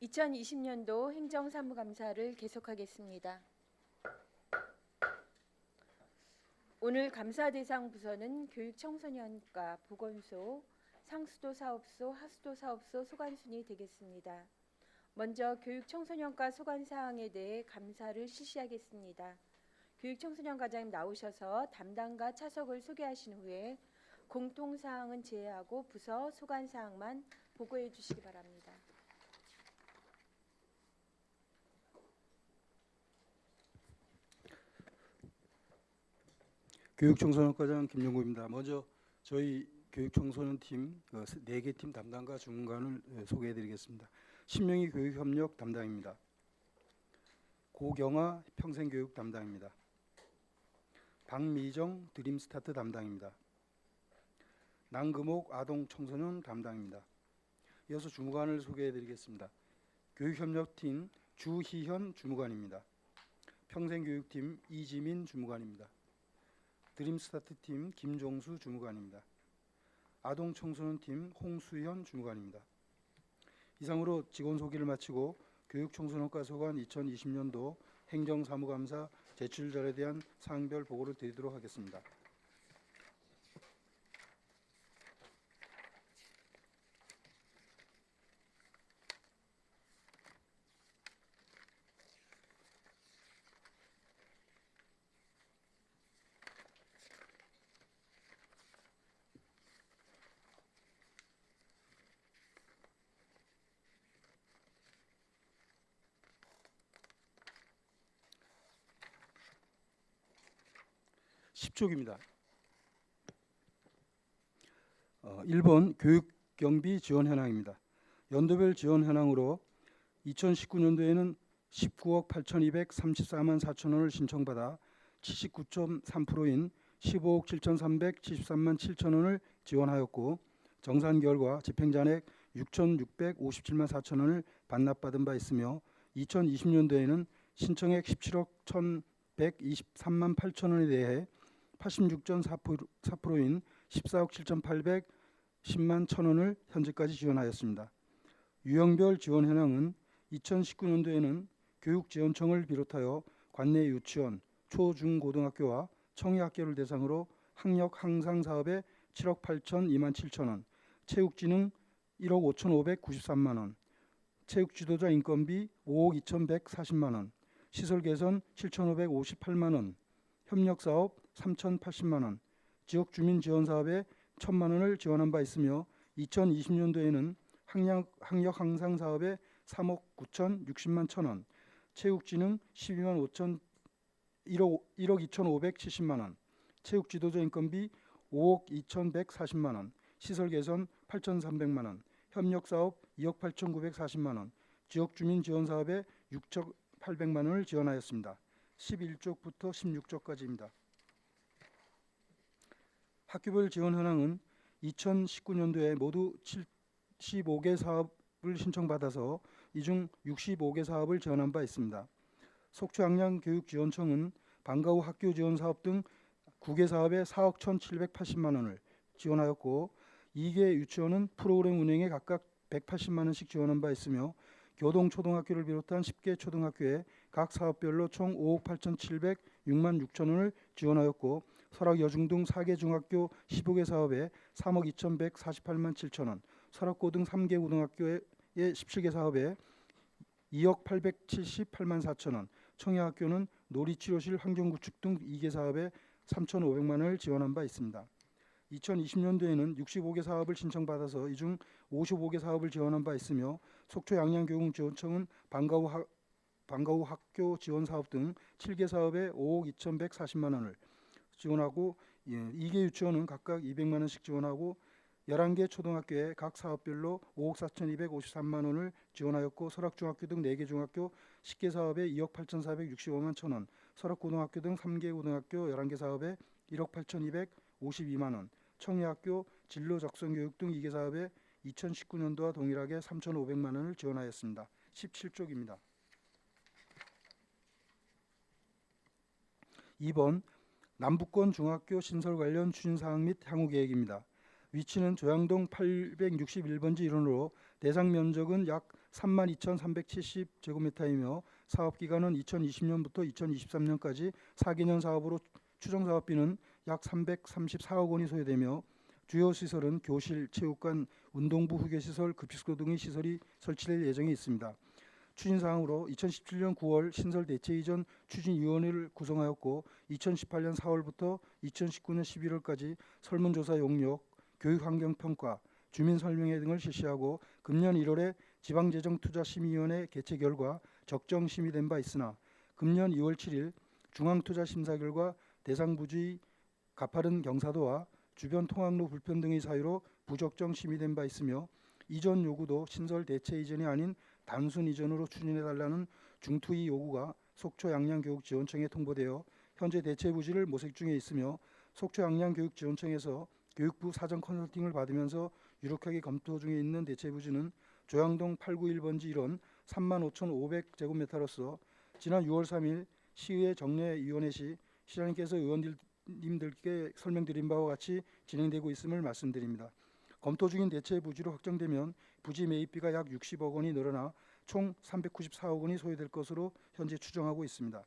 2020년도 행정사무감사를 계속하겠습니다. 오늘 감사 대상 부서는 교육청소년과 보건소, 상수도 사업소, 하수도 사업소 소관순이 되겠습니다. 먼저 교육청소년과 소관사항에 대해 감사를 실시하겠습니다. 교육청소년과장님 나오셔서 담당과 차석을 소개하신 후에 공통사항은 제외하고 부서 소관사항만 보고해 주시기 바랍니다. 교육청소년과장 김영구입니다. 먼저 저희 교육청소년팀 4개 팀 담당과 주문관을 소개해드리겠습니다. 신명희 교육협력 담당입니다. 고경아 평생교육 담당입니다. 박미정 드림스타트 담당입니다. 남금옥 아동청소년 담당입니다. 이어서 주무관을 소개해드리겠습니다. 교육협력팀 주희현 주무관입니다. 평생교육팀 이지민 주무관입니다. 드림스타트팀 김종수 주무관입니다. 아동청소년팀 홍수현 주무관입니다. 이상으로 직원 소개를 마치고 교육청소년과 소관 2020년도 행정사무감사 제출절에 대한 사항별 보고를 드리도록 하겠습니다. (10쪽입니다) 1번 교육경비 지원 현황입니다. 연도별 지원 현황으로 2019년도에는 19억 8,234만 4천 원을 신청받아 79.3%인 15억 7,373만 7천 원을 지원하였고, 정산 결과 집행잔액 6,657만 4천 원을 반납받은 바 있으며, 2020년도에는 신청액 17억 1,123만 8천 원에 대해 86.4%인 14억 7,810만 1천 원을 현재까지 지원하였습니다. 유형별 지원 현황은 2019년도에는 교육지원청을 비롯하여 관내 유치원, 초, 중, 고등학교와 청의학교를 대상으로 학력 향상 사업에 7억 8,002만 7천 원, 체육진흥 1억 5,593만 원, 체육지도자 인건비 5억 2,140만 원, 시설개선 7,558만 원, 협력사업 3,080만 원, 지역주민지원사업에 1,000만 원을 지원한 바 있으며, 2020년도에는 학력 향상 사업에 3억 9,060만 1천 원, 체육진흥 1억 2,570만 원, 체육지도자 인건비 5억 2,140만 원, 시설개선 8,300만 원, 협력사업 2억 8,940만 원, 지역주민지원사업에 6억 800만 원을 지원하였습니다. 11쪽부터 16쪽까지입니다. 학교별 지원 현황은 2019년도에 모두 75개 사업을 신청받아서 이 중 65개 사업을 지원한 바 있습니다. 속초양양교육지원청은 방과 후 학교 지원 사업 등 9개 사업에 4억 1,780만 원을 지원하였고, 2개 유치원은 프로그램 운영에 각각 180만 원씩 지원한 바 있으며, 교동초등학교를 비롯한 10개 초등학교에 각 사업별로 총 5억 8,706만 6천 원을 지원하였고, 설악여중등 4개 중학교 15개 사업에 3억 2,148만 7천 원, 설악고등 3개 고등학교의 17개 사업에 2억 878만 4천 원, 청해학교는 놀이치료실 환경구축 등 2개 사업에 3,500만 원을 지원한 바 있습니다. 2020년도에는 65개 사업을 신청받아서 이 중 55개 사업을 지원한 바 있으며, 속초양양교육지원청은 방과 후 학교 지원 사업 등 7개 사업에 5억 2,140만 원을 지원하고, 2개 유치원은 각각 200만 원씩 지원하고, 11개 초등학교에 각 사업별로 5억 4,253만 원을 지원하였고, 설악중학교 등 4개 중학교 10개 사업에 2억 8,465만 1천 원, 설악고등학교 등 3개 고등학교 11개 사업에 1억 8,252만 원, 청해학교 진로적성교육 등 2개 사업에 2019년도와 동일하게 3,500만 원을 지원하였습니다. 17쪽입니다. 2번 남북권 중학교 신설 관련 추진사항 및 향후 계획입니다. 위치는 조양동 861번지 일원으로 대상 면적은 약 32,370제곱미터이며 사업 기간은 2020년부터 2023년까지 4개년 사업으로 추정 사업비는 약 334억 원이 소요되며 주요 시설은 교실, 체육관, 운동부 후계시설, 급식소 등의 시설이 설치될 예정에 있습니다. 추진사항으로 2017년 9월 신설 대체 이전 추진위원회를 구성하였고 2018년 4월부터 2019년 11월까지 설문조사 용역, 교육환경평가, 주민설명회 등을 실시하고 금년 1월에 지방재정투자심의위원회 개최 결과 적정 심의된 바 있으나 금년 2월 7일 중앙투자심사 결과 대상 부지의 가파른 경사도와 주변 통학로 불편 등의 사유로 부적정 심의된 바 있으며 이전 요구도 신설 대체 이전이 아닌 단순 이전으로 추진해달라는 중투의 요구가 속초 양양교육지원청에 통보되어 현재 대체 부지를 모색 중에 있으며 속초 양양교육지원청에서 교육부 사전 컨설팅을 받으면서 유력하게 검토 중에 있는 대체 부지는 조양동 891번지 1원 35,500제곱미터로서 지난 6월 3일 시의회 정례위원회 시 시장님께서 의원님들께 설명드린 바와 같이 진행되고 있음을 말씀드립니다. 검토 중인 대체 부지로 확정되면 부지 매입비가 약 60억 원이 늘어나 총 394억 원이 소요될 것으로 현재 추정하고 있습니다.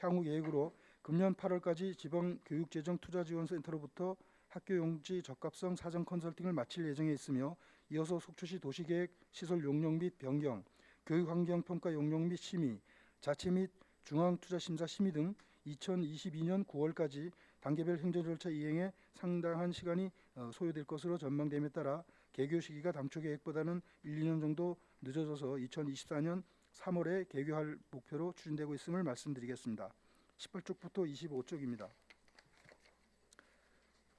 향후 계획으로 금년 8월까지 지방교육재정투자지원센터로부터 학교 용지 적합성 사전 컨설팅을 마칠 예정에 있으며 이어서 속초시 도시계획 시설 용역 및 변경, 교육환경평가 용역 및 심의, 자체 및 중앙투자심사 심의 등 2022년 9월까지 단계별 행정 절차 이행에 상당한 시간이 소요될 것으로 전망됨에 따라 개교 시기가 당초 계획보다는 1, 2년 정도 늦어져서 2024년 3월에 개교할 목표로 추진되고 있음을 말씀드리겠습니다. 18쪽부터 25쪽입니다.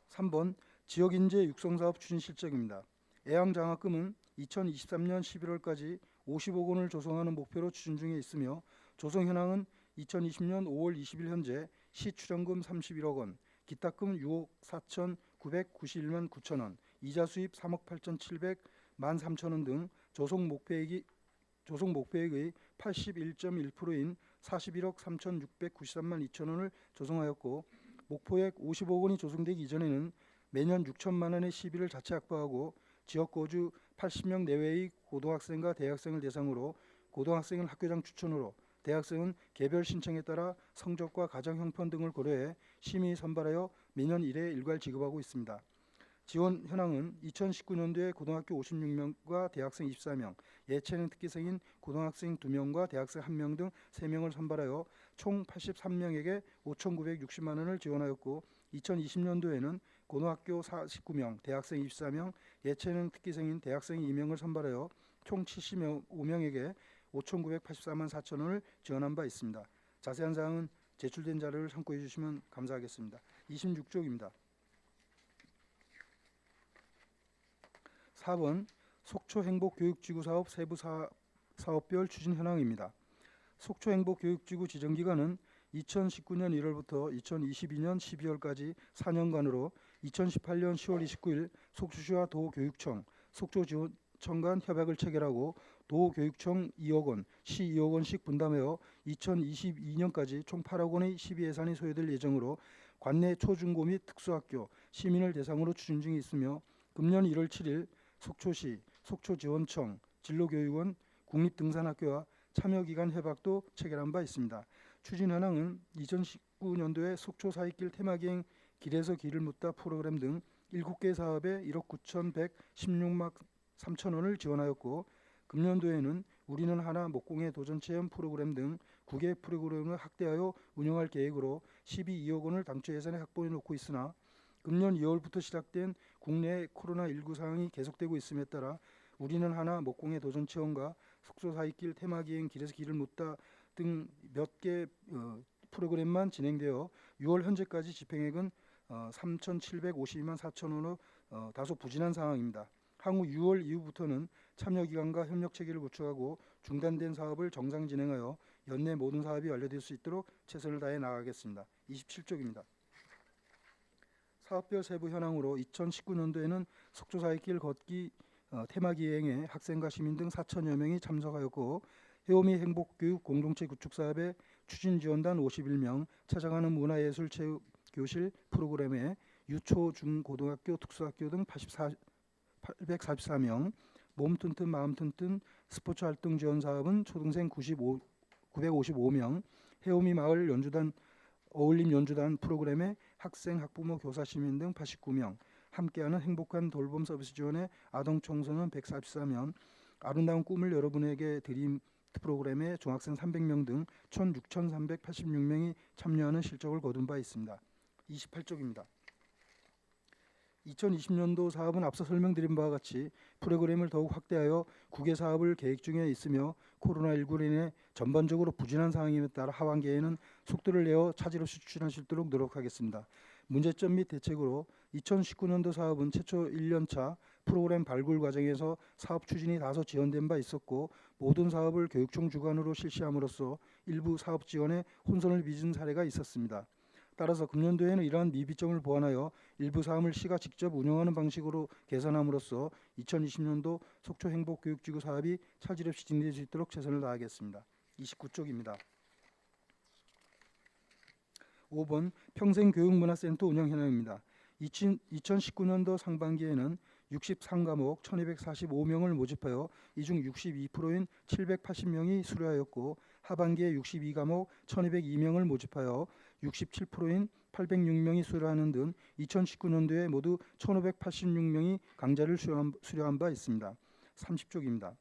3번 지역인재 육성사업 추진 실적입니다. 애양장학금은 2023년 11월까지 50억 원을 조성하는 목표로 추진 중에 있으며 조성 현황은 2020년 5월 20일 현재 시출연금 31억 원, 기타금 6억 4,991만 9천 원, 이자 수입 3억 8,700만 3천 원 등 조성 목표액의 81.1%인 41억 3,693만 2천 원을 조성하였고 목표액 50억 원이 조성되기 이전에는 매년 6천만 원의 시비를 자체 확보하고 지역 거주 80명 내외의 고등학생과 대학생을 대상으로 고등학생은 학교장 추천으로 대학생은 개별 신청에 따라 성적과 가정 형편 등을 고려해 심의 선발하여 매년 1회 일괄 지급하고 있습니다. 지원 현황은 2019년도에 고등학교 56명과 대학생 24명, 예체능 특기생인 고등학생 2명과 대학생 1명 등 3명을 선발하여 총 83명에게 5,960만 원을 지원하였고 2020년도에는 고등학교 49명, 대학생 24명, 예체능 특기생인 대학생 2명을 선발하여 총 75명에게 5,984만 4천 원을 지원한 바 있습니다. 자세한 사항은 제출된 자료를 참고해 주시면 감사하겠습니다. 26쪽입니다. 4번 속초행복교육지구 사업 세부 사업별 추진 현황입니다. 속초행복교육지구 지정기간은 2019년 1월부터 2022년 12월까지 4년간으로 2018년 10월 29일 속초시와 도교육청, 속초지원청 간 협약을 체결하고 도교육청 2억 원, 시 2억 원씩 분담하여 2022년까지 총 8억 원의 시비 예산이 소요될 예정으로 관내 초중고 및 특수학교, 시민을 대상으로 추진 중에 있으며 금년 1월 7일 속초시, 속초지원청, 진로교육원, 국립등산학교와 참여기관 협약도 체결한 바 있습니다. 추진 현황은 2019년도에 속초 사익길 테마기행 길에서 길을 묻다 프로그램 등 7개 사업에 1억 9,116만 3천 원을 지원하였고 금년도에는 우리는 하나 목공의 도전체험 프로그램 등 9개 프로그램을 확대하여 운영할 계획으로 12억 원을 당초 예산에 확보해 놓고 있으나 금년 2월부터 시작된 국내 코로나19 상황이 계속되고 있음에 따라 우리는 하나 목공의 도전체험과 속초 사익길 테마기행 길에서 길을 묻다 등 몇 개 프로그램만 진행되어 6월 현재까지 집행액은 3,752만 4천 원으로 다소 부진한 상황입니다. 향후 6월 이후부터는 참여기관과 협력체계를 구축하고 중단된 사업을 정상 진행하여 연내 모든 사업이 완료될 수 있도록 최선을 다해 나가겠습니다. 27쪽입니다. 사업별 세부 현황으로 2019년도에는 속초 사익길 걷기 테마기행에 학생과 시민 등 4천여 명이 참석하였고 해오미 행복교육 공동체 구축 사업에 추진지원단 51명, 찾아가는 문화예술체육교실 프로그램에 유초, 중, 고등학교, 특수학교 등 844명, 몸 튼튼 마음 튼튼 스포츠 활동 지원 사업은 초등생 955명, 해오미 마을 연주단 어울림 연주단 프로그램에 학생, 학부모, 교사, 시민 등 89명, 함께하는 행복한 돌봄 서비스 지원의 아동 청소년 144명, 아름다운 꿈을 여러분에게 드림 프로그램에 중학생 300명 등 총 6,386명이 참여하는 실적을 거둔 바 있습니다. 28쪽입니다. 2020년도 사업은 앞서 설명드린 바와 같이 프로그램을 더욱 확대하여 국외 사업을 계획 중에 있으며 코로나19로 인해 전반적으로 부진한 상황임에 따라 하반기에는 속도를 내어 차질로 수출할 수 있도록 노력하겠습니다. 문제점 및 대책으로 2019년도 사업은 최초 1년차 프로그램 발굴 과정에서 사업 추진이 다소 지연된 바 있었고 모든 사업을 교육청 주관으로 실시함으로써 일부 사업 지원에 혼선을 빚은 사례가 있었습니다. 따라서 금년도에는 이러한 미비점을 보완하여 일부 사업을 시가 직접 운영하는 방식으로 개선함으로써 2020년도 속초 행복교육지구 사업이 차질 없이 진행될 수 있도록 최선을 다하겠습니다. 29쪽입니다. 5번 평생교육문화센터 운영 현황입니다. 2019년도 상반기에는 63과목 1245명을 모집하여 이 중 62%인 780명이 수료하였고 하반기에 62과목 1202명을 모집하여 67%인 806명이 수료하는 등 2019년도에 모두 1586명이 강좌를 수료한 바 있습니다. 30쪽입니다.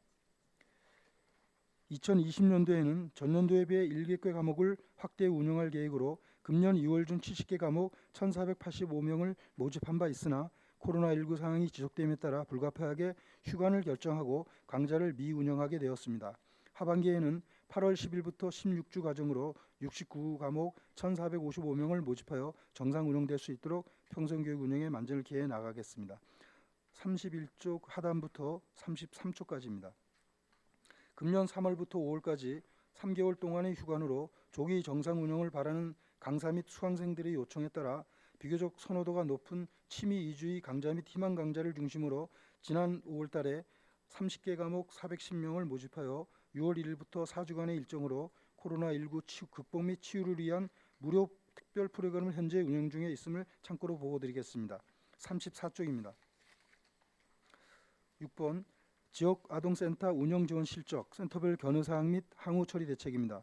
2020년도에는 전년도에 비해 7개 과목을 확대 운영할 계획으로 금년 2월 중 70개 과목 1,485명을 모집한 바 있으나 코로나19 상황이 지속됨에 따라 불가피하게 휴관을 결정하고 강좌를 미운영하게 되었습니다. 하반기에는 8월 10일부터 16주 과정으로 69과목 1,455명을 모집하여 정상 운영될 수 있도록 평생교육 운영에 만전을 기해 나가겠습니다. 31쪽 하단부터 33쪽까지입니다. 금년 3월부터 5월까지 3개월 동안의 휴관으로 조기 정상 운영을 바라는 강사 및 수강생들의 요청에 따라 비교적 선호도가 높은 취미 이주의 강좌 및 희망 강좌를 중심으로 지난 5월 달에 30개 과목 410명을 모집하여 6월 1일부터 4주간의 일정으로 코로나19 극복 및 치유를 위한 무료 특별 프로그램을 현재 운영 중에 있음을 참고로 보고드리겠습니다. 34쪽입니다. 6번 지역 아동센터 운영 지원 실적, 센터별 견해 사항 및 항후 처리 대책입니다.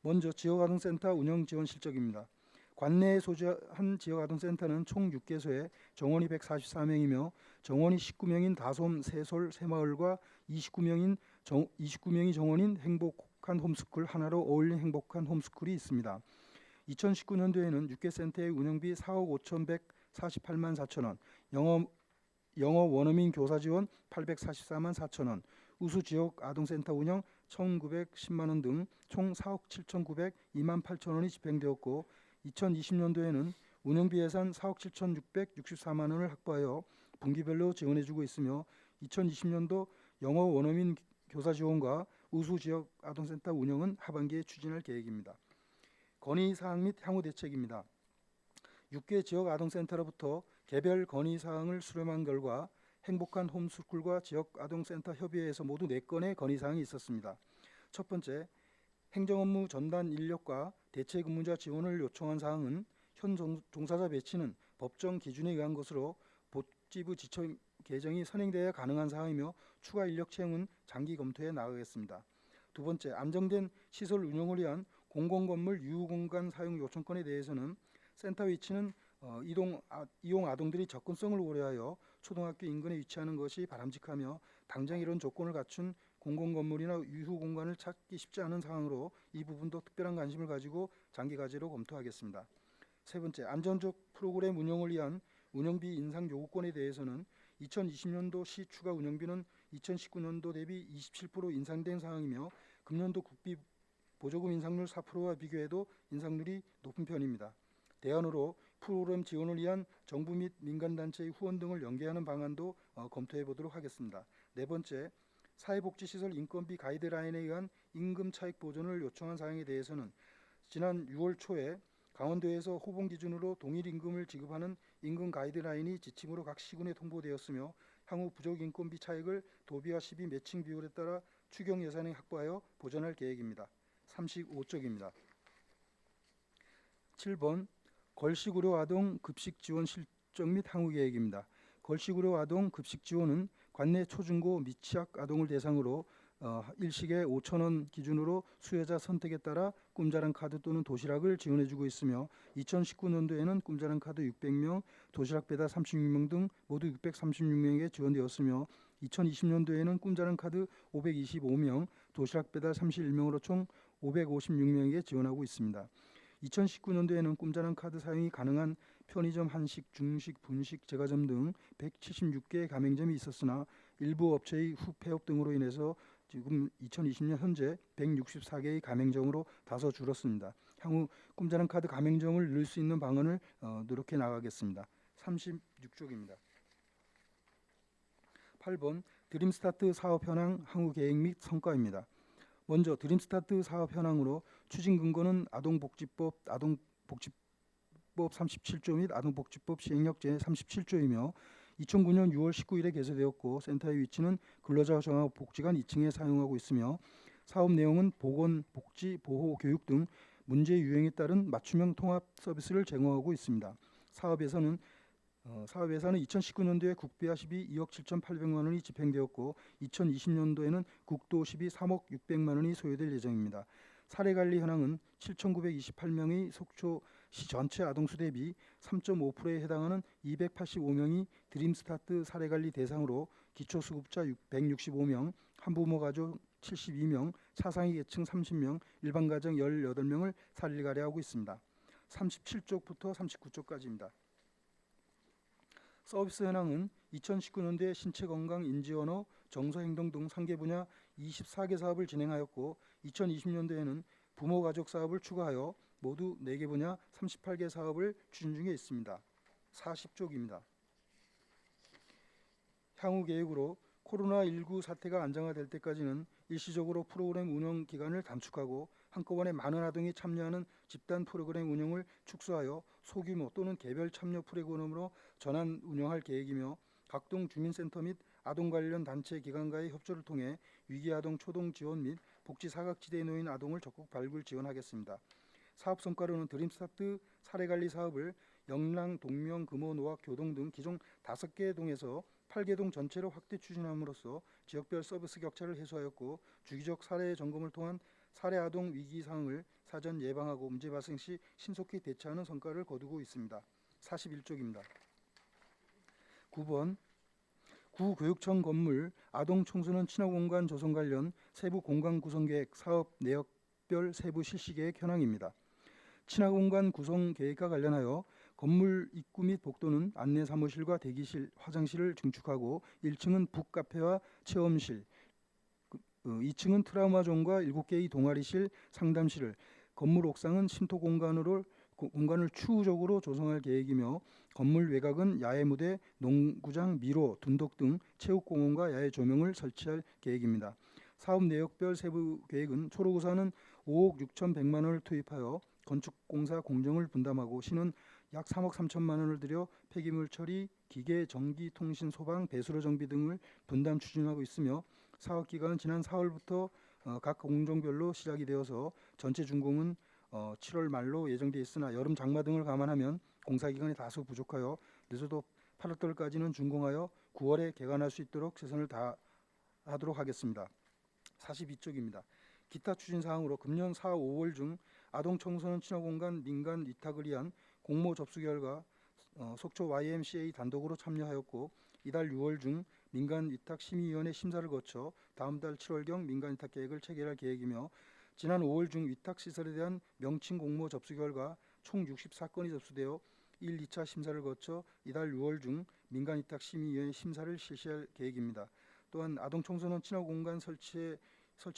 먼저 지역 아동센터 운영 지원 실적입니다. 관내에 소재한 지역 아동센터는 총 6개소에 정원이 144명이며 정원이 19명인 다솜, 새솔, 새마을과 29명이 정원인 행복한 홈스쿨 하나로 어울린 행복한 홈스쿨이 있습니다. 2019년도에는 6개 센터의 운영비 4억 5,148만 4천 원, 영어 원어민 교사 지원 844만 4천 원, 우수 지역 아동센터 운영 1,910만 원 등 총 4억 7,902만 8천 원이 집행되었고 2020년도에는 운영비 예산 4억 7,664만 원을 확보하여 분기별로 지원해주고 있으며 2020년도 영어 원어민 교사 지원과 우수 지역 아동센터 운영은 하반기에 추진할 계획입니다. 건의사항 및 향후 대책입니다. 6개 지역 아동센터로부터 개별 건의사항을 수렴한 결과 행복한 홈스쿨과 지역 아동센터 협의회에서 모두 4건의 건의사항이 있었습니다. 첫 번째, 행정업무 전담 인력과 대체 근무자 지원을 요청한 사항은 현 종사자 배치는 법정 기준에 의한 것으로 복지부 지청 개정이 선행되어야 가능한 사항이며 추가 인력 채용은 장기 검토해 나가겠습니다. 두 번째, 안정된 시설 운영을 위한 공공건물 유휴공간 사용 요청권에 대해서는 센터 위치는 이용 아동들이 접근성을 고려하여 초등학교 인근에 위치하는 것이 바람직하며 당장 이런 조건을 갖춘 공공건물이나 유휴공간을 찾기 쉽지 않은 상황으로 이 부분도 특별한 관심을 가지고 장기 과제로 검토하겠습니다. 세 번째, 안전적 프로그램 운영을 위한 운영비 인상 요구권에 대해서는 2020년도 시 추가 운영비는 2019년도 대비 27% 인상된 상황이며 금년도 국비 보조금 인상률 4%와 비교해도 인상률이 높은 편입니다. 대안으로 프로그램 지원을 위한 정부 및 민간단체의 후원 등을 연계하는 방안도 검토해 보도록 하겠습니다. 네 번째, 사회복지시설 인건비 가이드라인에 의한 임금 차익 보전을 요청한 사항에 대해서는 지난 6월 초에 강원도에서 호봉 기준으로 동일 임금을 지급하는 임금 가이드라인이 지침으로 각 시군에 통보되었으며 향후 부족 인건비 차익을 도비와 시비 매칭 비율에 따라 추경 예산에 확보하여 보전할 계획입니다. 35쪽입니다. 7번 걸식의료 아동 급식 지원 국적 및 향후 계획입니다. 걸식의료 아동 급식 지원은 관내 초중고 미취학 아동을 대상으로 일식에 5,000원 기준으로 수요자 선택에 따라 꿈자랑 카드 또는 도시락을 지원해주고 있으며 2019년도에는 꿈자랑 카드 600명, 도시락 배달 36명 등 모두 636명에게 지원되었으며 2020년도에는 꿈자랑 카드 525명, 도시락 배달 31명으로 총 556명에게 지원하고 있습니다. 2019년도에는 꿈자랑 카드 사용이 가능한 편의점, 한식, 중식, 분식, 제과점 등 176개의 가맹점이 있었으나 일부 업체의 후폐업 등으로 인해서 지금 2020년 현재 164개의 가맹점으로 다소 줄었습니다. 향후 꿈자랑 카드 가맹점을 늘 수 있는 방안을 노력해 나가겠습니다. 36쪽입니다. 8번 드림스타트 사업 현황, 향후 계획 및 성과입니다. 먼저 드림스타트 사업 현황으로 추진 근거는 아동복지법 37조 및 아동복지법 시행령 제37조이며 2009년 6월 19일에 개설되었고 센터의 위치는 근로자 종합복지관 2층에 사용하고 있으며 사업 내용은 보건, 복지, 보호, 교육 등 문제 유형에 따른 맞춤형 통합 서비스를 제공하고 있습니다. 사업 예산은 2019년도에 국비와12 2억 7,800만 원이 집행되었고 2020년도에는 국도시비 3억 600만 원이 소요될 예정입니다. 사례관리 현황은 7,928명의 속초시 전체 아동수 대비 3.5%에 해당하는 285명이 드림스타트 사례관리 대상으로 기초수급자 165명, 한부모 가족 72명, 차상위 계층 30명, 일반가정 18명을 사례를 가려하고 있습니다. 37쪽부터 39쪽까지입니다. 서비스 현황은 2019년도에 신체건강, 인지언어, 정서행동 등 3개 분야 24개 사업을 진행하였고 2020년도에는 부모가족 사업을 추가하여 모두 4개 분야 38개 사업을 추진 중에 있습니다. 40쪽입니다. 향후 계획으로 코로나19 사태가 안정화될 때까지는 일시적으로 프로그램 운영 기간을 단축하고 한꺼번에 많은 아동이 참여하는 집단 프로그램 운영을 축소하여 소규모 또는 개별 참여 프로그램으로 전환 운영할 계획이며 각동 주민센터 및 아동 관련 단체 기관과의 협조를 통해 위기아동 초동 지원 및 복지 사각지대에 놓인 아동을 적극 발굴 지원하겠습니다. 사업 성과로는 드림스타트 사례관리 사업을 영랑, 동명, 금호, 노악, 교동 등 기존 5개 동에서 8개 동 전체로 확대 추진함으로써 지역별 서비스 격차를 해소하였고 주기적 사례 점검을 통한 사례 아동 위기 상황을 사전 예방하고 문제 발생 시 신속히 대처하는 성과를 거두고 있습니다. 41쪽입니다. 9번 구교육청 건물 아동 청소년 친화공간 조성 관련 세부 공간 구성 계획 사업 내역별 세부 실시 계획 현황입니다. 친화공간 구성 계획과 관련하여 건물 입구 및 복도는 안내 사무실과 대기실, 화장실을 증축하고 1층은 북카페와 체험실, 2층은 트라우마존과 7개의 동아리실, 상담실을, 건물 옥상은 쉼터 공간을 추후적으로 조성할 계획이며 건물 외곽은 야외 무대, 농구장, 미로, 둔덕 등 체육공원과 야외 조명을 설치할 계획입니다. 사업 내역별 세부 계획은 초록우산은 5억 6,100만 원을 투입하여 건축공사 공정을 분담하고 시는 약 3억 3천만 원을 들여 폐기물 처리, 기계, 전기, 통신, 소방, 배수로 정비 등을 분담 추진하고 있으며 사업 기간은 지난 4월부터 각 공정별로 시작이 되어서 전체 준공은 7월 말로 예정돼 있으나 여름 장마 등을 감안하면 공사 기간이 다소 부족하여 늦어도 8월달까지는 준공하여 9월에 개관할 수 있도록 최선을 다하도록 하겠습니다. 42쪽입니다. 기타 추진 사항으로 금년 4, 5월 중 아동 청소년 친화공간 민간 위탁을 위한 공모 접수 결과 속초 YMCA 단독으로 참여하였고 이달 6월 중 민간 위탁 심의위원회 심사를 거쳐 다음 달 7월경 민간 위탁 계획을 체결할 계획이며 지난 5월 중 위탁 시설에 대한 명칭 공모 접수 결과 총 64건이 접수되어 1, 2차 심사를 거쳐 이달 6월 중 민간 위탁 심의위원회 심사를 실시할 계획입니다. 또한 아동 청소년 친화공간 설치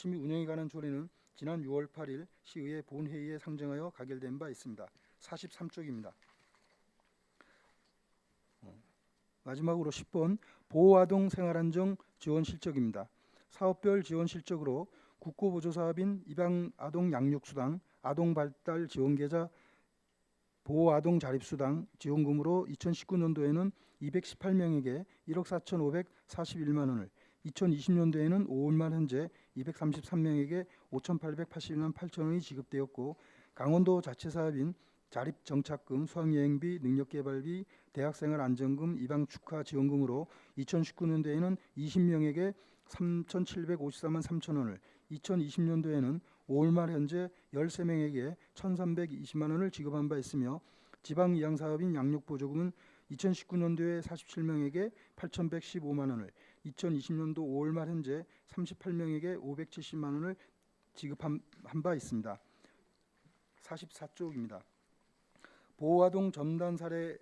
및 운영에 관한 조례는 지난 6월 8일 시의회 본회의에 상정하여 가결된 바 있습니다. 43쪽입니다. 마지막으로 10번 보호아동 생활안정 지원 실적입니다. 사업별 지원 실적으로 국고보조사업인 입양아동 양육수당, 아동발달 지원계좌, 보호아동 자립수당 지원금으로 2019년도에는 218명에게 1억 4,541만 원을, 2020년도에는 5월 말 현재 233명에게 5,881만 8천 원이 지급되었고 강원도 자체사업인 자립정착금, 수학여행비, 능력개발비, 대학생활 안정금 입학 축하 지원금으로 2019년도에는 20명에게 3,754만 3천 원을, 2020년도에는 5월 말 현재 13명에게 1,320만 원을 지급한 바 있으며 지방 이양 사업인 양육 보조금은 2019년도에 47명에게 8,115만 원을, 2020년도 5월 말 현재 38명에게 570만 원을 지급한 바 있습니다. 44쪽입니다. 보호아동 전담 사례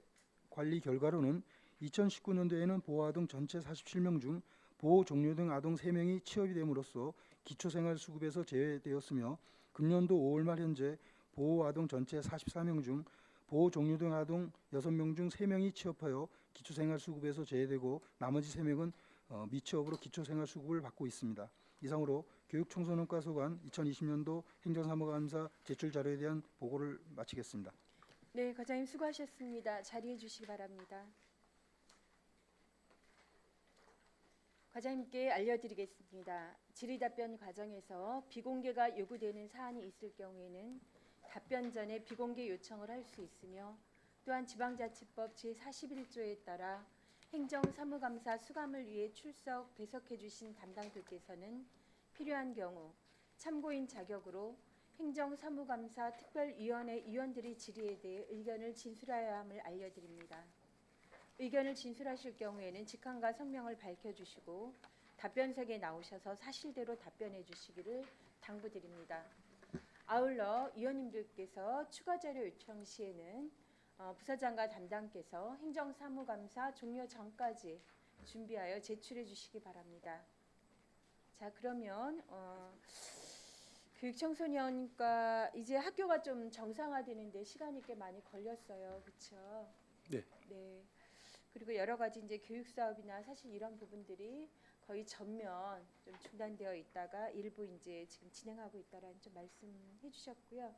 관리 결과로는 2019년도에는 보호아동 전체 47명 중 보호 종료 등 아동 3명이 취업이 됨으로써 기초생활수급에서 제외되었으며 금년도 5월 말 현재 보호아동 전체 44명 중 보호 종료 등 아동 6명 중 3명이 취업하여 기초생활수급에서 제외되고 나머지 3명은 미취업으로 기초생활수급을 받고 있습니다. 이상으로 교육청소년과 소관 2020년도 행정사무감사 제출 자료에 대한 보고를 마치겠습니다. 네, 과장님 수고하셨습니다. 자리해 주시기 바랍니다. 과장님께 알려드리겠습니다. 질의답변 과정에서 비공개가 요구되는 사안이 있을 경우에는 답변 전에 비공개 요청을 할 수 있으며 또한 지방자치법 제41조에 따라 행정사무감사 수감을 위해 출석, 배석해 주신 담당들께서는 필요한 경우 참고인 자격으로 행정사무감사 특별위원회 위원들의 질의에 대해 의견을 진술하여야 함을 알려드립니다. 의견을 진술하실 경우에는 직함과 성명을 밝혀주시고 답변석에 나오셔서 사실대로 답변해 주시기를 당부드립니다. 아울러 위원님들께서 추가 자료 요청 시에는 부서장과 담당께서 행정사무감사 종료 전까지 준비하여 제출해 주시기 바랍니다. 자, 그러면 교육청소년과 이제 학교가 좀 정상화되는데 시간이 꽤 많이 걸렸어요, 그렇죠? 네. 네. 그리고 여러 가지 이제 교육 사업이나 사실 이런 부분들이 거의 전면 좀 중단되어 있다가 일부 이제 지금 진행하고 있다라는 좀 말씀해 주셨고요.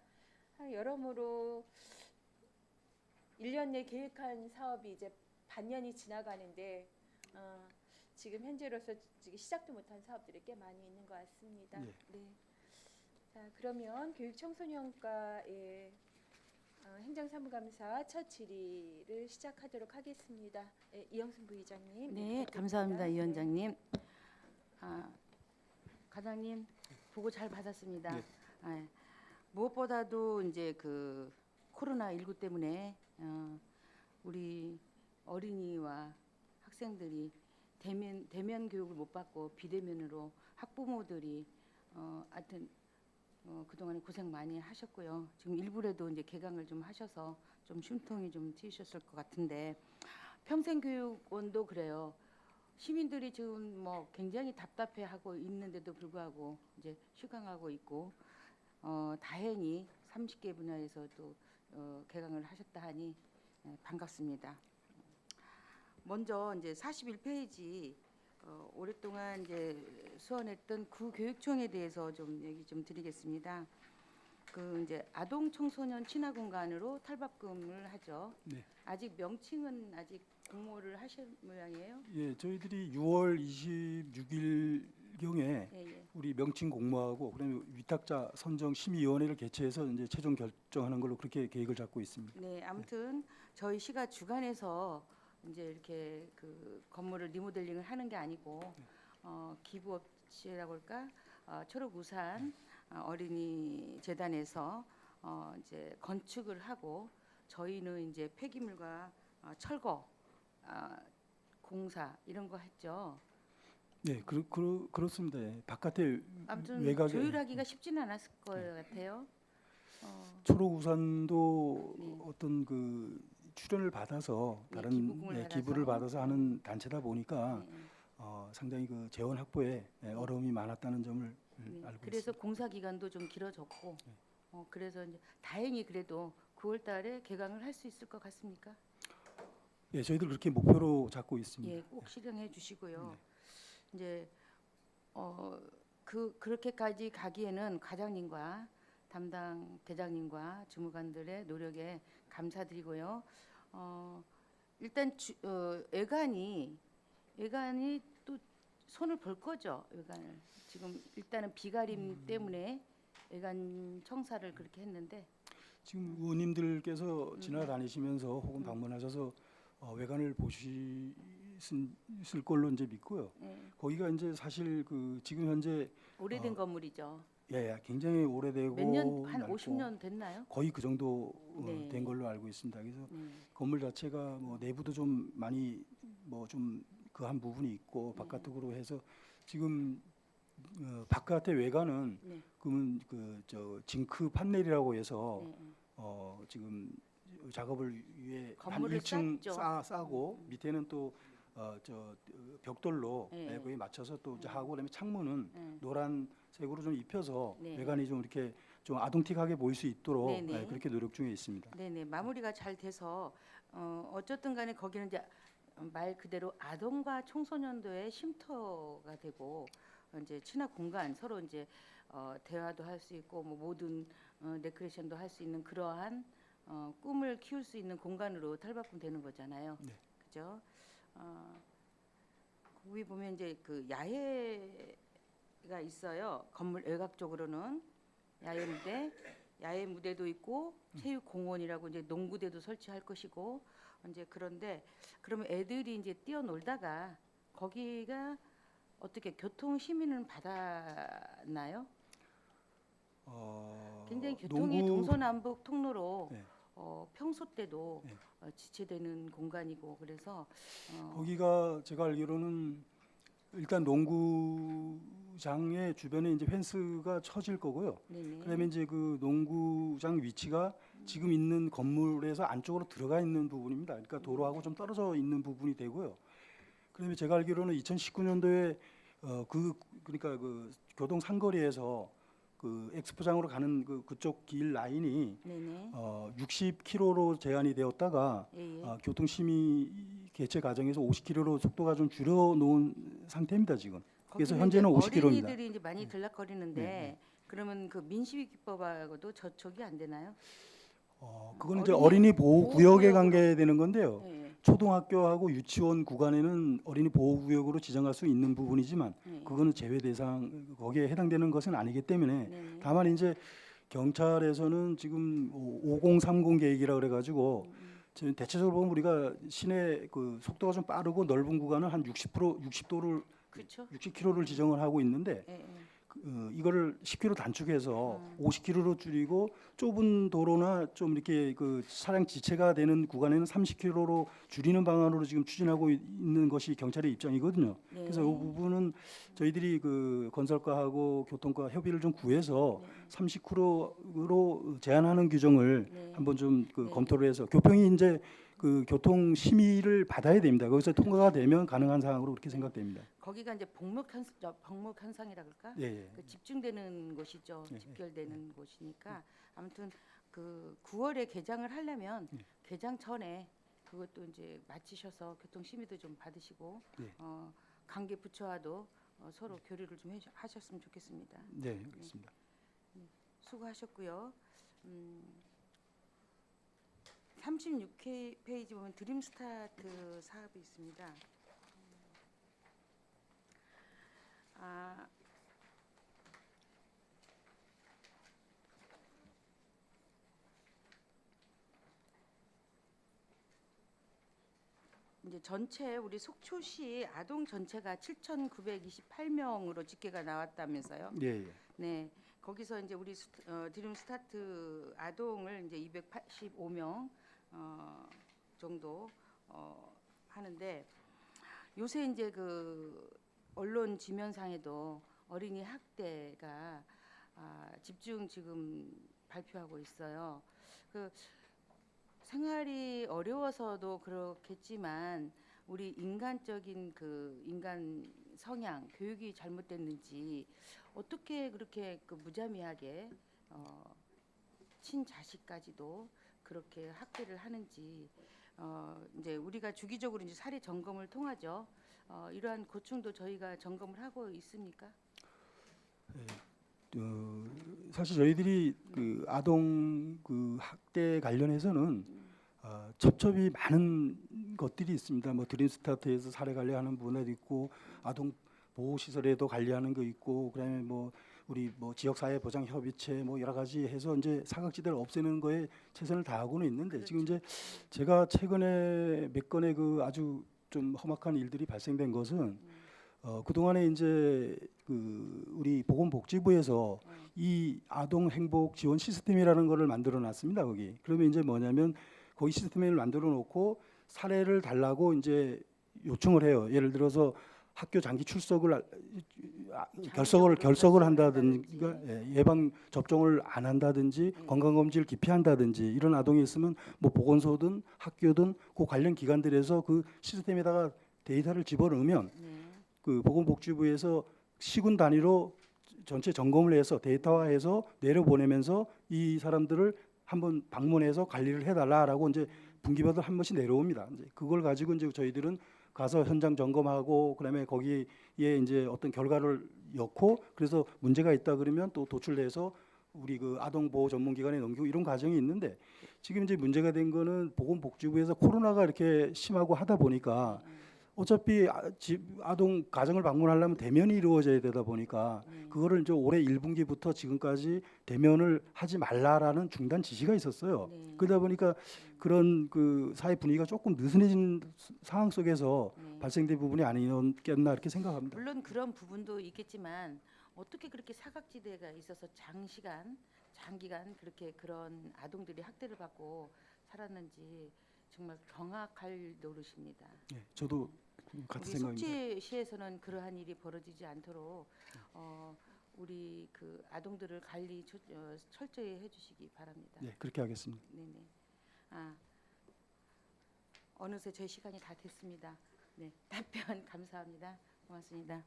여러모로 1년 내 계획한 사업이 이제 반년이 지나가는데 지금 현재로서 지금 시작도 못한 시사업들이 꽤 많이 있는 것 같습니다. 네. 네. 자, 그러면 교육청소년과의 행정사무감사 첫 질의를 시작하도록 하겠습니다. 네, 이영순 부의장님. 네, 부탁드립니다. 감사합니다, 네. 위원장님. 과장님 보고 잘 받았습니다. 네. 무엇보다도 이제 그 코로나19 때문에 우리 어린이와 학생들이 대면 교육을 못 받고 비대면으로 학부모들이 하여튼 그동안에 고생 많이 하셨고요. 지금 일부라도 이제 개강을 좀 하셔서 좀 쉼통이 좀 트이셨을 것 같은데 평생교육원도 그래요. 시민들이 지금 뭐 굉장히 답답해하고 있는데도 불구하고 이제 휴강하고 있고 다행히 30개 분야에서도 개강을 하셨다 하니 반갑습니다. 먼저 이제 41페이지 오랫동안 이제 수원했던 구교육청에 대해서 좀 얘기 좀 드리겠습니다. 그 이제 아동 청소년 친화 공간으로 탈바꿈을 하죠. 네. 아직 명칭은 아직 공모를 하실 모양이에요. 예, 저희들이 6월 26일 경에 예. 우리 명칭 공모하고 그다음에 위탁자 선정 심의위원회를 개최해서 이제 최종 결정하는 걸로 그렇게 계획을 잡고 있습니다. 네, 아무튼 저희 시가 주관해서 이제 이렇게 그 건물을 리모델링을 하는 게 아니고 기부업체라고 할까 초록우산 어린이 재단에서 이제 건축을 하고 저희는 이제 폐기물과 철거 공사 이런 거 했죠. 네, 그렇습니다. 예. 바깥에 아무튼 외곽에 조율하기가 쉽지는 않았을 것 같아요. 초록우산도 네. 어떤 그 출연을 받아서 네, 다른 기부금을 기부를 받아서 하는 단체다 보니까 네. 상당히 그 재원 확보에 어려움이 많았다는 점을 네, 알고 그래서 있습니다. 공사 기간도 좀 길어졌고 그래서 이제 다행히 그래도 9월달에 개강을 할 수 있을 것 같습니까? 예, 저희들 그렇게 목표로 잡고 있습니다. 예, 꼭 실행해 주시고요. 네. 이제 그렇게까지 가기에는 과장님과 담당 대장님과 주무관들의 노력에 감사드리고요. 일단 애관이 또 손을 볼 거죠. 애관을 지금 일단은 비가림 때문에 애관 청사를 그렇게 했는데 지금 의원님들께서 지나다니시면서 혹은 방문하셔서 외관을 보셨을 걸로 이제 믿고요. 네. 거기가 이제 사실 그 지금 현재 오래된 건물이죠. 예, 굉장히 오래되고 몇 년, 한 낡고 50년 됐나요? 거의 그 정도 네. 된 걸로 알고 있습니다. 그래서 네. 건물 자체가 뭐 내부도 좀 많이 뭐 좀 그 한 부분이 있고 바깥으로 해서 지금 바깥의 외관은 네. 그러면 그저 징크 판넬이라고 해서 네. 지금 작업을 위해 한 건물을 1층 쌌죠. 싸고 밑에는 또 저 벽돌로 네. 거기에 맞춰서 또 이제 하고 그다음에 창문은 네. 노란색으로 좀 입혀서 네. 외관이 좀 이렇게 좀 아동틱하게 보일 수 있도록 네, 네. 그렇게 노력 중에 있습니다. 네네 마무리가 잘 돼서 어쨌든 간에 거기는 이제 말 그대로 아동과 청소년도의 쉼터가 되고 이제 친화 공간 서로 이제 대화도 할 수 있고 뭐 모든 레크레이션도 할 수 있는 그러한 꿈을 키울 수 있는 공간으로 탈바꿈되는 거잖아요. 네. 그죠? 거기 보면 이제 그 야외가 있어요. 건물 외곽 쪽으로는 야외 무대도 있고 체육 공원이라고 이제 농구대도 설치할 것이고 이제 그런데 그러면 애들이 이제 뛰어놀다가 거기가 어떻게 교통 시민은 받았나요? 굉장히 교통이 농구- 동서남북 통로로 네. 평소 때도 네. 지체되는 공간이고 그래서 거기가 제가 알기로는 일단 농구장의 주변에 이제 펜스가 쳐질 거고요. 네네. 그다음에 이제 그 농구장 위치가 지금 있는 건물에서 안쪽으로 들어가 있는 부분입니다. 그러니까 도로하고 좀 떨어져 있는 부분이 되고요. 그다음에 제가 알기로는 2019년도에 그러니까 그 교동 상거리에서 그 엑스포장으로 가는 그쪽 길 라인이 네네. 60km로 제한이 되었다가 예, 예. 교통 심의 개최 과정에서 50km로 속도가 좀 줄여 놓은 상태입니다 지금. 그래서 거기는 현재는 이제 50km 입니다. 어린이들이 이제 많이 들락거리는데 네. 그러면 그 민식이법하고도 저촉이 안 되나요? 그거는 이제 어린이 어린이 보호 구역에 보호구역으로- 관계되는 건데요. 네. 초등학교하고 유치원 구간에는 어린이 보호 구역으로 지정할 수 있는 부분이지만 네. 그거는 제외 대상 거기에 해당되는 것은 아니기 때문에 네. 다만 이제 경찰에서는 지금 5030 계획이라 그래 가지고 지금 대체적으로 보면 우리가 시내 그 속도가 좀 빠르고 넓은 구간은 한 60도를 그렇죠. 60km를 지정을 하고 있는데 예, 예. 이거를 10km 단축해서 음. 50km로 줄이고 좁은 도로나 좀 이렇게 그 차량 지체가 되는 구간에는 30km로 줄이는 방안으로 지금 추진하고 있는 것이 경찰의 입장이거든요. 네. 그래서 이 부분은 저희들이 그 건설과하고 교통과 협의를 좀 구해서 네. 30km로 제한하는 규정을 네. 한번 좀 네. 검토를 해서 교평이 이제 그 교통 심의를 받아야 됩니다. 거기서 통과가 되면 가능한 사항으로 그렇게 생각됩니다. 거기가 이제 복목 현상이라 그럴까? 예, 예. 그 집중되는 곳이죠. 예, 집결되는 곳이니까 아무튼 그 9월에 개장을 하려면 예. 개장 전에 그것도 이제 마치셔서 교통 심의도 좀 받으시고 예. 관계 부처와도 서로 교류를 좀 하셨으면 좋겠습니다. 네, 그렇습니다. 수고하셨고요. 36페이지 보면 드림 스타트 사업이 있습니다. 이제 전체 우리 속초시 아동 전체가 7,928명으로 집계가 나왔다면서요. 예, 예. 네, 거기서 이제 우리 드림 스타트 아동을 이제 285명 정도 하는데 요새 이제 그 언론 지면상에도 어린이 학대가 집중 지금 발표하고 있어요. 그 생활이 어려워서도 그렇겠지만 우리 인간적인 그 인간 성향, 교육이 잘못됐는지 어떻게 그렇게 그 무자비하게 친자식까지도 그렇게 학대를 하는지 이제 우리가 주기적으로 이제 사례 점검을 통하죠. 이러한 고충도 저희가 점검을 하고 있습니까? 사실 저희들이 그 아동 그 학대 관련해서는 첩첩이 많은 것들이 있습니다. 뭐 드림스타트에서 사례 관리하는 분야도 있고 아동 보호 시설에도 관리하는 거 있고 그다음에 뭐 우리 뭐 지역사회 보장 협의체 뭐 여러 가지 해서 이제 사각지대를 없애는 거에 최선을 다하고는 있는데 지금 이제 제가 최근에 몇 건의 그 아주 좀 험악한 일들이 발생된 것은 그동안에 이제 그 우리 보건복지부에서 이 아동 행복 지원 시스템이라는 거를 만들어 놨습니다. 거기. 그러면 이제 뭐냐면 거기 시스템을 만들어 놓고 사례를 달라고 이제 요청을 해요. 예를 들어서 학교 장기 출석을 결석을 한다든지 예방 접종을 안 한다든지 건강 검진을 기피한다든지 이런 아동이 있으면 뭐 보건소든 학교든 그 관련 기관들에서 그 시스템에다가 데이터를 집어넣으면 그 보건복지부에서 시군 단위로 전체 점검을 해서 데이터화해서 내려보내면서 이 사람들을 한번 방문해서 관리를 해달라라고 이제 분기마다 한 번씩 내려옵니다. 이제 그걸 가지고 이제 저희들은 가서 현장 점검하고 그다음에 거기에 이제 어떤 결과를 엮고 그래서 문제가 있다 그러면 또 도출돼서 우리 그 아동 보호 전문 기관에 넘기고 이런 과정이 있는데 지금 이제 문제가 된 거는 보건복지부에서 코로나가 이렇게 심하고 하다 보니까 어차피 아동 가정을 방문하려면 대면이 이루어져야 되다 보니까 그거를 이제 올해 1분기부터 지금까지 대면을 하지 말라라는 중단 지시가 있었어요. 그러다 보니까 그런 그 사회 분위기가 조금 느슨해진 상황 속에서 발생된 부분이 아니었겠나 이렇게 생각합니다. 물론 그런 부분도 있겠지만 어떻게 그렇게 사각지대가 있어서 장기간 그렇게 그런 아동들이 학대를 받고 살았는지 정말 경악할 노릇입니다. 네, 저도 같은 우리 생각입니다. 속죄시에서는 그러한 일이 벌어지지 않도록 우리 그 아동들을 관리 철저히 해주시기 바랍니다. 네, 그렇게 하겠습니다. 네네. 어느새 저희 시간이 다 됐습니다. 네, 답변 감사합니다. 고맙습니다.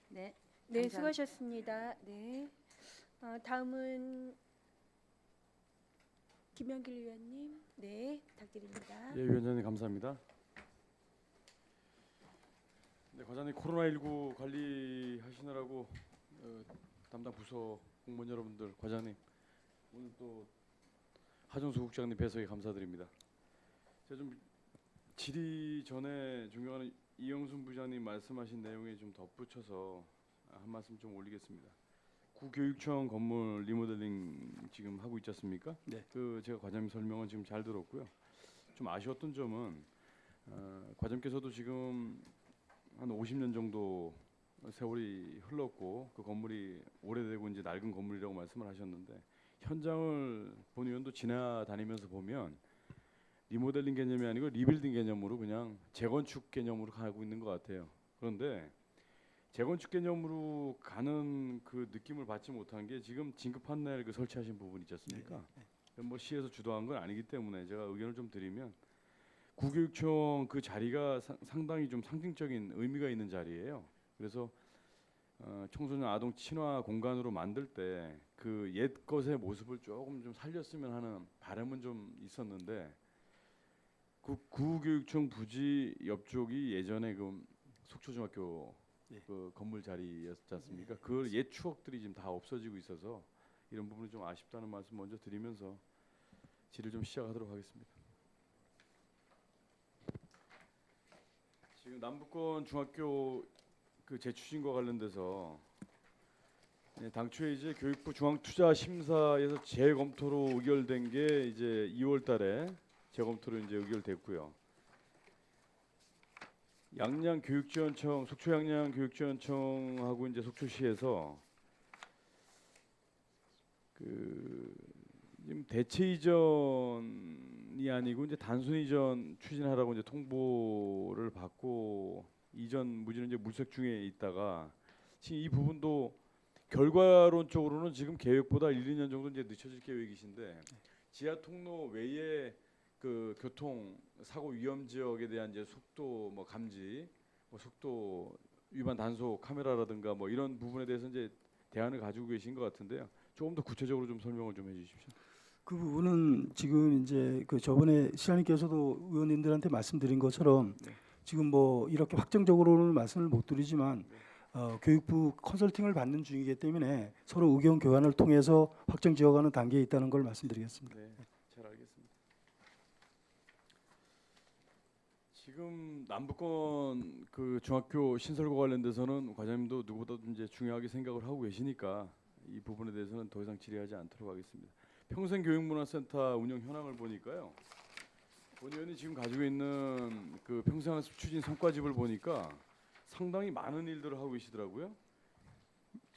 네, 네, 감사합니다. 수고하셨습니다. 네, 다음은 김영길 위원님, 네, 부탁드립니다. 예, 위원장님 감사합니다. 네, 과장님 코로나19 관리하시느라고 담당 부서 공무원 여러분들, 과장님 오늘 또 하정수 국장님 배석에 감사드립니다. 제가 좀 질의 전에 존경하는 이영순 부장님 말씀하신 내용에 좀 덧붙여서 한 말씀 좀 올리겠습니다. 구교육청 건물 리모델링 지금 하고 있지 않습니까? 네. 그 제가 과장님 설명은 지금 잘 들었고요. 좀 아쉬웠던 점은 과장님께서도 지금 한 50년 정도 세월이 흘렀고 그 건물이 오래되고 이제 낡은 건물이라고 말씀을 하셨는데 현장을 본 의원도 지나다니면서 보면 리모델링 개념이 아니고 리빌딩 개념으로 그냥 재건축 개념으로 가고 있는 것 같아요. 그런데 재건축 개념으로 가는 그 느낌을 받지 못한 게 지금 진급 판넬 그 설치하신 부분 있지 않습니까? 뭐 시에서 주도한 건 아니기 때문에 제가 의견을 좀 드리면 구교육청 그 자리가 상당히 좀 상징적인 의미가 있는 자리예요. 그래서 청소년 아동 친화 공간으로 만들 때 그 옛 것의 모습을 조금 좀 살렸으면 하는 바람은 좀 있었는데 그 구교육청 부지 옆쪽이 예전에 그 속초중학교 그 건물 자리였지 않습니까? 그 옛 추억들이 지금 다 없어지고 있어서 이런 부분이 좀 아쉽다는 말씀 먼저 드리면서 질의를 좀 시작하도록 하겠습니다. 지금 남북권 중학교 그 재추진과 관련돼서 당초에 이제 교육부 중앙투자심사에서 재검토로 의결된 게 이제 2월달에 재검토로 이제 의결됐고요. 양양교육지원청, 속초양양교육지원청하고 이제 속초시에서 그 지금 대체 이전이 아니고 이제 단순 이전 추진하라고 이제 통보를 받고 이전 무지는 이제 물색 중에 있다가 지금 이 부분도 결과론적으로는 지금 계획보다 1, 2년 정도 이제 늦춰질 계획이신데 지하 통로 외에 그 교통 사고 위험 지역에 대한 이제 속도 뭐 감지, 뭐 속도 위반 단속 카메라라든가 뭐 이런 부분에 대해서 이제 대안을 가지고 계신 것 같은데요. 조금 더 구체적으로 좀 설명을 좀 해주십시오. 그 부분은 지금 이제 그 저번에 시장님께서도 의원님들한테 말씀드린 것처럼 지금 뭐 이렇게 확정적으로는 말씀을 못 드리지만 교육부 컨설팅을 받는 중이기 때문에 서로 의견 교환을 통해서 확정 지어가는 단계에 있다는 걸 말씀드리겠습니다. 네, 잘 알겠습니다. 지금 남북권 그 중학교 신설과 관련돼서는 과장님도 누구보다도 이제 중요하게 생각을 하고 계시니까 이 부분에 대해서는 더 이상 질의하지 않도록 하겠습니다. 평생교육문화센터 운영 현황을 보니까요. 본 의원이 지금 가지고 있는 그 평생학습 추진 성과집을 보니까 상당히 많은 일들을 하고 계시더라고요.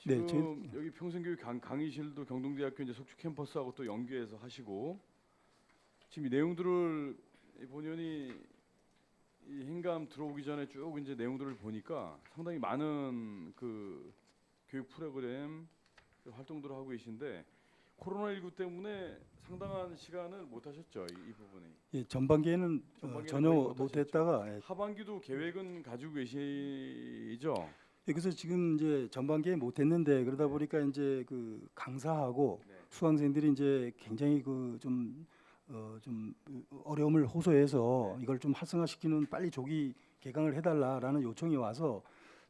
네, 지금 여기 평생교육 강의실도 경동대학교 이제 속초 캠퍼스하고 또 연계해서 하시고 지금 이 내용들을 본 의원이 이 행감 들어오기 전에 쭉 이제 내용들을 보니까 상당히 많은 그 교육 프로그램 활동들을 하고 계신데 코로나19 때문에 상당한 시간을 못 하셨죠, 이 부분이. 예, 전반기에는 전반기에는 전혀 거의 못 못했다가 예, 하반기도 계획은 가지고 계시죠? 그래서 지금 이제 전반기에 못했는데 그러다 보니까 이제 그 강사하고 네. 수강생들이 이제 굉장히 그 좀 어려움을 호소해서 네. 이걸 좀 활성화시키는 빨리 조기 개강을 해달라라는 요청이 와서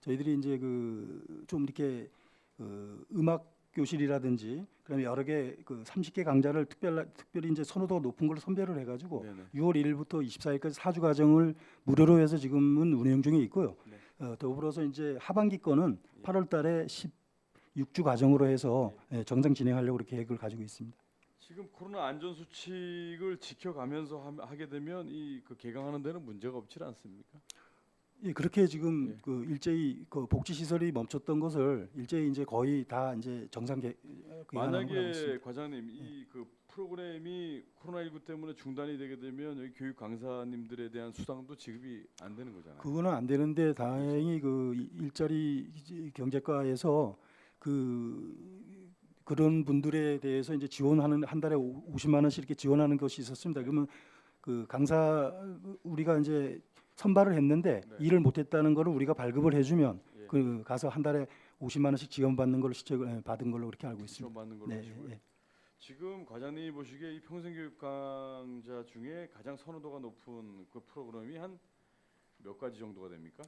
저희들이 이제 그 좀 이렇게 음악 교실이라든지 그다음에 여러 개 그 30개 강좌를 특별히 이제 선호도가 높은 걸로 선별을 해가지고 네네. 6월 1일부터 24일까지 4주 과정을 무료로 해서 지금은 운영 중에 있고요. 네. 더불어서 이제 하반기 거는 예. 8월달에 16주 과정으로 해서 정상 진행하려고 그렇게 계획을 가지고 있습니다. 지금 코로나 안전 수칙을 지켜가면서 하게 되면 이 그 개강하는 데는 문제가 없지 않습니까? 예, 그렇게 지금 예. 그 일제히 그 복지 시설이 멈췄던 것을 일제히 이제 거의 다 이제 정상 개강하고 만약에 있습니다. 과장님 이 그 프로그램이 코로나19 때문에 중단이 되게 되면 여기 교육 강사님들에 대한 수당도 지급이 안 되는 거잖아요. 그거는 안 되는데 다행히 그 일자리 경제과에서 그런 분들에 대해서 이제 지원하는 한 달에 50만 원씩 이렇게 지원하는 것이 있었습니다. 그러면 그 강사 우리가 이제 선발을 했는데 네. 일을 못했다는 거를 우리가 발급을 해주면 예. 그 가서 한 달에 50만 원씩 지원받는 걸로 시책을 받은 걸로 그렇게 알고 있습니다. 지원 받는 걸로 네, 하시고요. 예. 지금 과장님이 보시기에 이 평생교육 강좌 중에 가장 선호도가 높은 그 프로그램이 한 몇 가지 정도가 됩니까?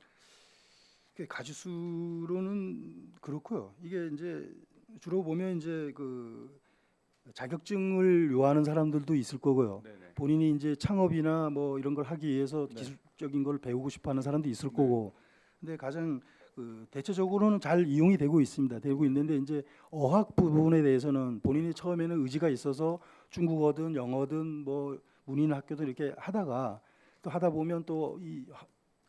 그 가지수로는 그렇고요. 이게 이제 주로 보면 이제 그 자격증을 요하는 사람들도 있을 거고요. 네네. 본인이 이제 창업이나 뭐 이런 걸 하기 위해서 네. 기술적인 걸 배우고 싶어하는 사람도 있을 네. 거고. 근데 가장 그 대체적으로는 잘 이용이 되고 있습니다. 되고 있는데 이제 어학 부분에 대해서는 본인이 처음에는 의지가 있어서 중국어든 영어든 뭐 문인 학교도 이렇게 하다가 또 하다 보면 또 이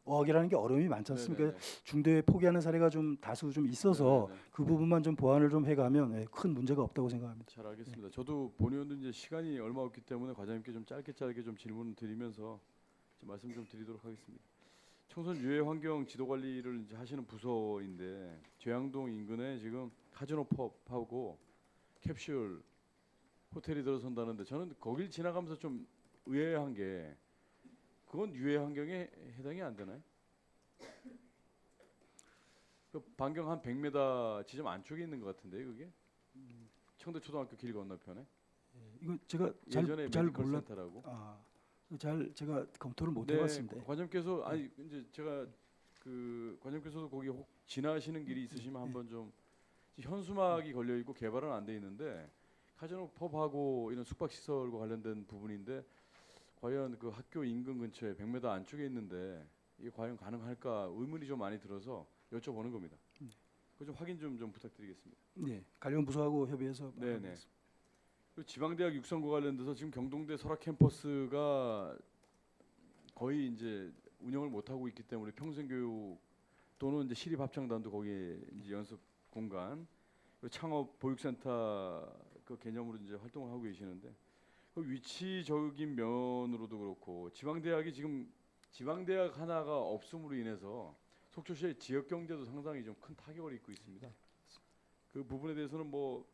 어학이라는 게 어려움이 많지 않습니까? 네네네. 중도에 포기하는 사례가 좀 다수 좀 있어서 네네네. 그 부분만 좀 보완을 좀 해가면 큰 문제가 없다고 생각합니다. 잘 알겠습니다. 저도 본 의원도 이제 시간이 얼마 없기 때문에 과장님께 좀 짧게 좀 질문을 드리면서 좀 말씀 좀 드리도록 하겠습니다. 청소년 유해 환경 지도 관리를 이제 하시는 부서인데 죄양동 인근에 지금 카지노 펍하고 캡슐 호텔이 들어선다는데 저는 거길 지나가면서 좀 의아한 게 그건 유해 환경에 해당이 안 되나요? 그 반경 한 100m 지점 안쪽에 있는 것 같은데 그게 청대초등학교 길 건너편에 이거 제가 예전에 잘 메디컬 몰랐. 센터라고. 잘 제가 검토를 못 네, 해봤습니다. 과장님께서 아니 이제 제가 그 과장님께서도 거기 혹 지나시는 길이 있으시면 한번 좀 현수막이 걸려 있고 개발은 안 돼 있는데 카지노 펍하고 이런 숙박 시설과 관련된 부분인데 과연 그 학교 인근 근처에 100m 안쪽에 있는데 이게 과연 가능할까 의문이 좀 많이 들어서 여쭤보는 겁니다. 그 좀 확인 좀 부탁드리겠습니다. 네, 관련 부서하고 협의해서. 네네. 알아보겠습니다. 그리고 지방대학 육성과 관련돼서 지금 경동대 설악 캠퍼스가 거의 이제 운영을 못 하고 있기 때문에 평생교육 또는 이제 시립합창단도 거기에 이제 연습 공간, 그리고 창업 보육센터 그 개념으로 이제 활동을 하고 계시는데 그 위치적인 면으로도 그렇고 지방대학이 지금 지방대학 하나가 없음으로 인해서 속초시의 지역 경제도 상당히 좀 큰 타격을 입고 있습니다. 그 부분에 대해서는 뭐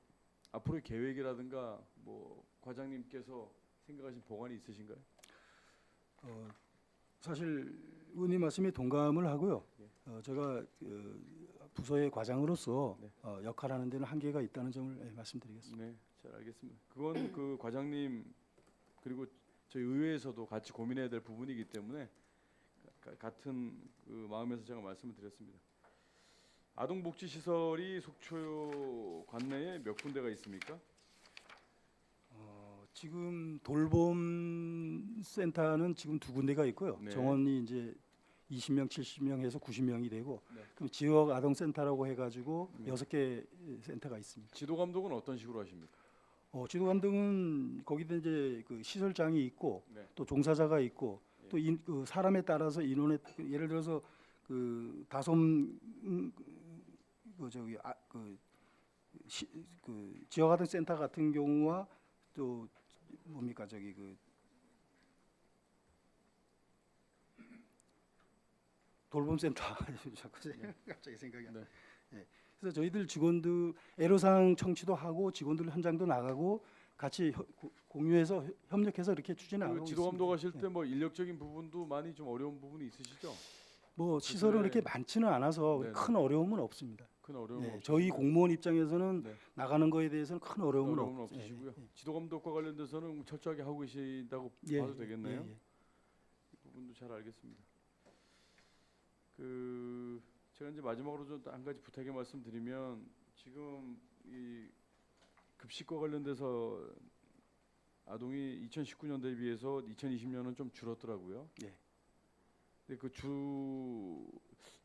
앞으로의 계획이라든가 뭐 과장님께서 생각하신 보관이 있으신가요? 사실 의원님 말씀에 동감을 하고요. 네. 제가 부서의 과장으로서 네. 역할하는 데는 한계가 있다는 점을 말씀드리겠습니다. 네, 잘 알겠습니다. 그건 그 과장님 그리고 저희 의회에서도 같이 고민해야 될 부분이기 때문에 같은 그 마음에서 제가 말씀을 드렸습니다. 아동복지시설이 속초 관내에 몇 군데가 있습니까? 지금 돌봄 센터는 지금 두 군데가 있고요. 네. 정원이 이제 20명, 70명 해서 90명이 되고 네. 그럼 지역 아동 센터라고 해가지고 네. 6개 센터가 있습니다. 지도 감독은 어떤 식으로 하십니까? 지도 감독은 거기다 이제 그 시설장이 있고 네. 또 종사자가 있고 예. 또 그 사람에 따라서 인원에 예를 들어서 그 다솜 그 저기 그 지역 아동 센터 같은 경우와 또 뭡니까 저기 그 돌봄 센터 자꾸 갑자기 생각이 안 나. 네. 예. 그래서 저희들 직원들 애로사항 청취도 하고 직원들 현장도 나가고 같이 공유해서 협력해서 이렇게 추진하고 그 지도 있습니다. 감독 하실 예. 때 뭐 인력적인 부분도 많이 좀 어려운 부분이 있으시죠? 뭐 시설은 그중에- 그렇게 많지는 않아서 네네. 큰 어려움은 없습니다. 큰 어려움 네, 없으시고 저희 공무원 입장에서는 네. 나가는 거에 대해서는 큰 어려움은 어려움은 없- 없으시고요. 예, 지도 감독과 관련돼서는 철저하게 하고 계신다고 예, 봐도 되겠네요. 예, 예. 이 부분도 잘 알겠습니다. 그 제가 이제 마지막으로 좀 한 가지 부탁의 말씀드리면 지금 이 급식과 관련돼서 아동이 2019년도에 비해서 2020년은 좀 줄었더라고요. 예. 근데 그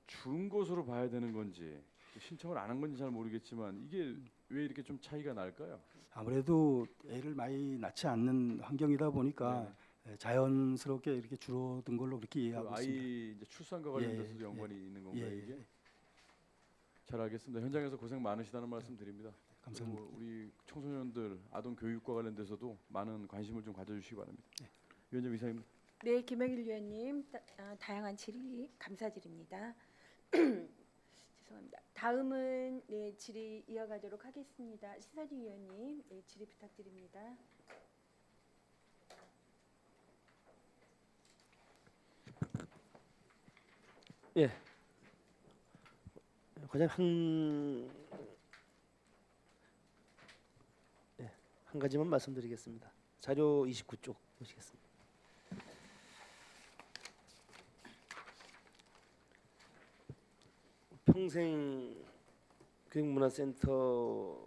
준 것으로 봐야 되는 건지 신청을 안 한 건지 잘 모르겠지만 이게 왜 이렇게 좀 차이가 날까요? 아무래도 애를 많이 낳지 않는 환경이다 보니까 네네. 자연스럽게 이렇게 줄어든 걸로 그렇게 그 이해하고 아이 있습니다. 이제 출산과 예, 관련돼서도 예, 연관이 있는 건가요 예, 이게? 예. 잘 알겠습니다. 현장에서 고생 많으시다는 말씀 드립니다. 감사합니다. 그리고 우리 청소년들 아동 교육과 관련돼서도 많은 관심을 좀 가져주시기 바랍니다. 위원장 이상입니다. 네, 김영일 위원님 다양한 질의 감사드립니다. 죄송합니다. 다음은 네, 질의 이어가도록 하겠습니다. 신선희 위원님 네, 질의 부탁드립니다. 예. 그냥 한 가지만 말씀드리겠습니다. 자료 29쪽 보시겠습니다. 평생 교육문화센터에서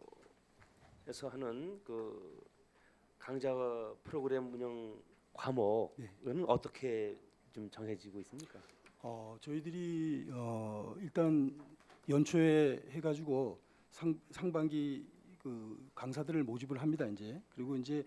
하는 그 강좌 프로그램 운영 과목은 어떻게 좀 정해지고 있습니까? 저희들이 일단 연초에 해가지고 상반기 그 강사들을 모집을 합니다. 이제 그리고 이제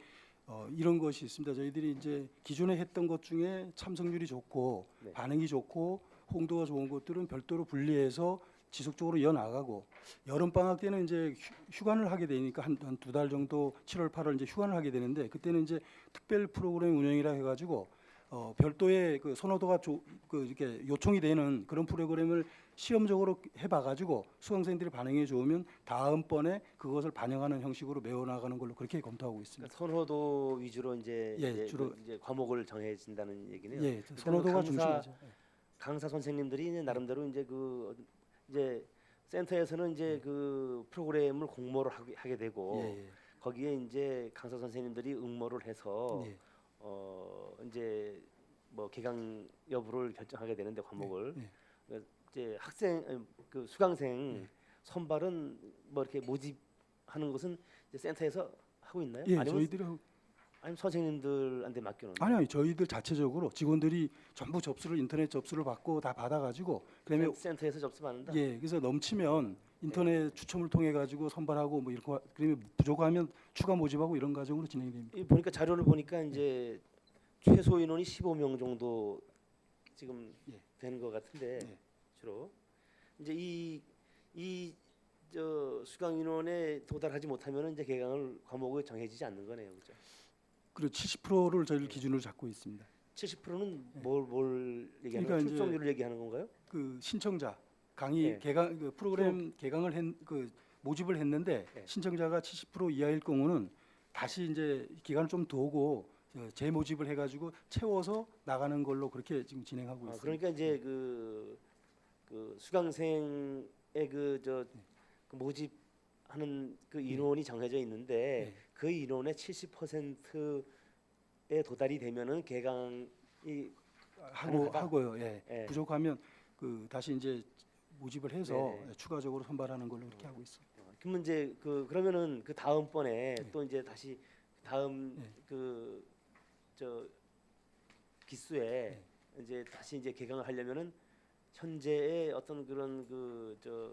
이런 것이 있습니다. 저희들이 이제 기존에 했던 것 중에 참석률이 좋고 네. 반응이 좋고 홍도가 좋은 것들은 별도로 분리해서 지속적으로 이어나가고 여름 방학 때는 이제 휴관을 하게 되니까 한 두 달 정도 7월 8월 이제 휴관을 하게 되는데 그때는 이제 특별 프로그램 운영이라 해가지고 별도의 그 선호도가 이렇게 요청이 되는 그런 프로그램을 시험적으로 해봐가지고 수강생들이 반응이 좋으면 다음번에 그것을 반영하는 형식으로 메워나가는 걸로 그렇게 검토하고 있습니다. 그러니까 선호도 위주로 이제, 예, 이제, 주로- 이제 과목을 정해진다는 얘기네요. 예, 그러니까 선호도가 강사- 중심이죠. 강사 선생님들이 이제 나름대로 이제 센터에서는 이제 그 프로그램을 공모를 하게 되고 예, 거기에 이제 강사 선생님들이 응모를 해서 예, 이제 뭐 개강 여부를 결정하게 되는데 과목을 예. 그러니까 이제 그 수강생 예. 선발은 뭐 이렇게 모집하는 것은 이제 센터에서 하고 있나요? 예, 아니면 저희들이 선생님들한테 맡겨놓나요? 아니 저희들 자체적으로 직원들이 전부 인터넷 접수를 받고 다 받아가지고 그다음에 센터에서 접수받는다. 예, 그래서 넘치면 인터넷 추첨을 통해 가지고 선발하고 뭐 이렇게 그러면 부족하면 추가 모집하고 이런 과정으로 진행됩니다. 이 보니까 자료를 보니까 이제 최소 인원이 15명 정도 지금 예. 되는 것 같은데 예. 주로 이제 이 수강 인원에 도달하지 못하면 이제 과목이 정해지지 않는 거네요, 그렇죠? 그리고 70%를 저희를 기준으로 잡고 있습니다. 70%는 뭘 얘기하는 그러니까 거예요? 이제 출석률을 얘기하는 건가요? 그 신청자 강의 예. 개강 그 프로그램 개강을 모집을 했는데 예. 신청자가 70% 이하일 경우는 다시 이제 기간을 좀 두고 재모집을 해가지고 채워서 나가는 걸로 그렇게 지금 진행하고 있습니다. 그러니까 이제 그 수강생의 그 모집하는 그 인원이 정해져 있는데 예. 그 인원의 70%에 도달이 되면은 개강이 가능하다? 하고요. 예. 예. 부족하면 그 다시 이제 모집을 해서 네. 추가적으로 선발하는 걸로 그렇게 하고 있습니다. 그러면 이제 그러면은 그 다음번에 네. 또 이제 다시 다음 네. 그 저 기수에 이제 다시 이제 개강을 하려면은 현재의 어떤 그런 그 저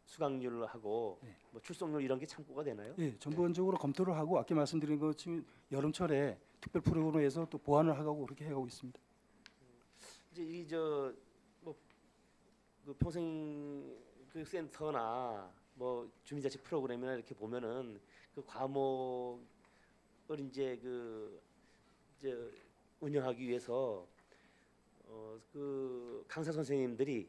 수강률하고 네. 뭐 출석률 이런 게 참고가 되나요? 예, 전반적으로 검토를 하고 아까 말씀드린 것처럼 여름철에 특별 프로그램에서 또 보완을 하고 그렇게 해가고 있습니다. 이제 이 저 뭐 그 평생 교육센터나 뭐 주민자치 프로그램이나 이렇게 보면은 그 과목을 이제 저 운영하기 위해서 그 강사 선생님들이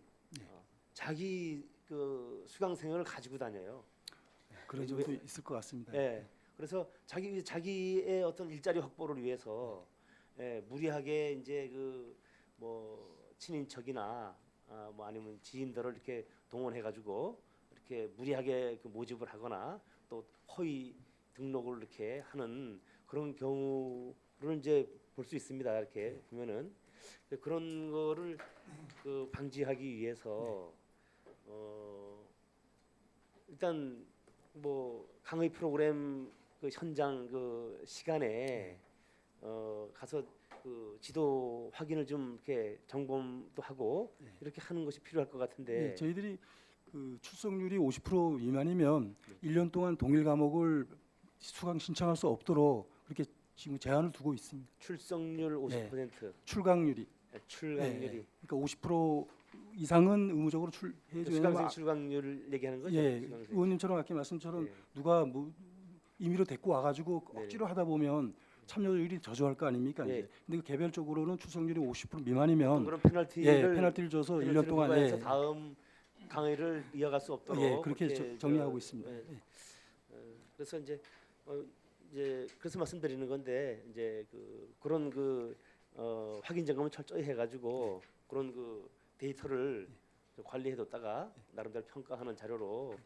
자기 그 수강생을 가지고 다녀요. 그런 왜- 점도 있을 것 같습니다. 예. 그래서 자기의 어떤 일자리 확보를 위해서 무리하게 이제 그 뭐 친인척이나 뭐 아니면 지인들을 이렇게 동원해 가지고 이렇게 무리하게 그 모집을 하거나 또 허위 등록을 이렇게 하는 그런 경우를 이제 볼 수 있습니다. 이렇게 보면은 그런 거를 그 방지하기 위해서 일단 뭐 강의 프로그램 그 현장 그 시간에 가서 그 지도 확인을 좀 이렇게 점검도 하고 네. 이렇게 하는 것이 필요할 것 같은데 예, 저희들이 그 출석률이 50% 미만이면 1년 동안 동일 과목을 수강 신청할 수 없도록 그렇게 지금 제한을 두고 있습니다. 출석률 50% 출강률이. 출강률이 그러니까 50% 이상은 의무적으로 해줘야 수강생 출강률 얘기하는 거죠? 예, 수강생. 의원님처럼 아까 말씀처럼 예. 누가 뭐 임의로 데리고 와가지고 네. 억지로 하다 보면 참여율이 저조할 거 아닙니까? 예. 이제. 근데 그 개별적으로는 출석률이 50% 어떤 미만이면 그런 예, 페널티를 페널티를 줘서 1년 페널티를 동안 부과해서 예, 다음 강의를 이어갈 수 없도록 예, 그렇게 그렇게 정리하고 있습니다. 예, 예. 그래서 이제 그래서 말씀드리는 건데 이제 그런 확인 점검을 철저히 해가지고 그런 그 데이터를 좀 관리해뒀다가 나름대로 평가하는 자료로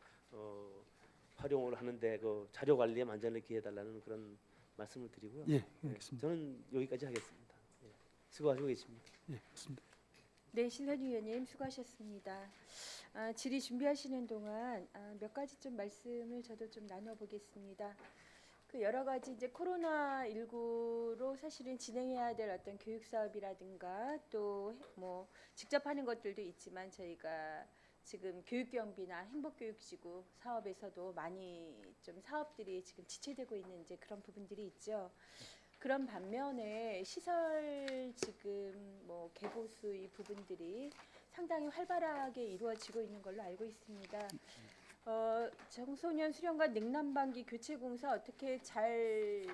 활용을 하는데 그 자료 관리에 만전을 기해달라는 그런 말씀을 드리고요. 예, 예, 알겠습니다. 저는 여기까지 하겠습니다. 예, 수고하시고 계십니다. 예, 그렇습니다. 네, 신선희 의원님 수고하셨습니다. 질의 준비하시는 동안 몇 가지 좀 말씀을 저도 좀 나눠보겠습니다. 그 여러 가지 이제 코로나 19로 사실은 진행해야 될 어떤 교육 사업이라든가 또 뭐 직접 하는 것들도 있지만 저희가 지금 교육경비나 행복교육지구 사업에서도 많이 좀 사업들이 지금 지체되고 있는 이제 그런 부분들이 있죠. 그런 반면에 시설 지금 뭐 개보수 이 부분들이 상당히 활발하게 이루어지고 있는 걸로 알고 있습니다. 청소년 수련관 냉난방기 교체 공사 어떻게 잘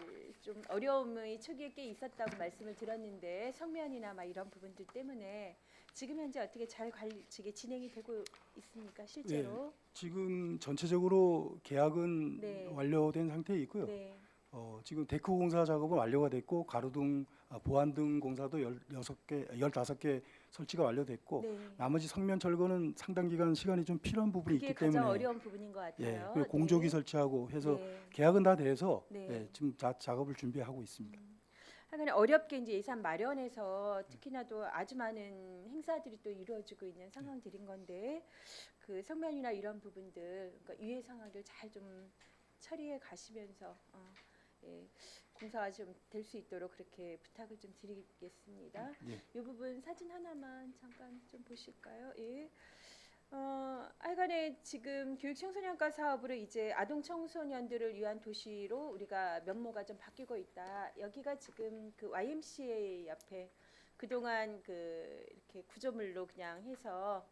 좀 어려움이 초기에 꽤 있었다고 말씀을 드렸는데 성면이나 막 이런 부분들 때문에 지금 현재 어떻게 잘 진행이 되고 있습니까 실제로? 지금 전체적으로 계약은 네. 완료된 상태에 있고요. 네. 지금 데크 공사 작업은 완료가 됐고 가로등, 보안등 공사도 16개, 15개 설치가 완료됐고 네. 나머지 성면 철거는 상당 기간 시간이 좀 필요한 부분이 그게 있기 가장 때문에 어려운 부분인 것 같아요. 예, 그리고 공조기 네. 설치하고 해서 네. 계약은 다 돼서 네. 예, 지금 작업을 준비하고 있습니다. 하여간 어렵게 이제 예산 마련해서 특히나 또 아주 많은 행사들이 또 이루어지고 있는 상황들인 건데 그 성면이나 이런 부분들 그러니까 유해 상황들 잘 좀 처리해 가시면서 예, 공사가 좀 될 수 있도록 그렇게 부탁을 좀 드리겠습니다. 예. 이 부분 사진 하나만 잠깐 좀 보실까요? 예. 하여간에 지금 교육청소년과 사업으로 이제 아동 청소년들을 위한 도시로 우리가 면모가 좀 바뀌고 있다. 여기가 지금 그 YMCA 옆에 그동안 그 이렇게 구조물로 그냥 해서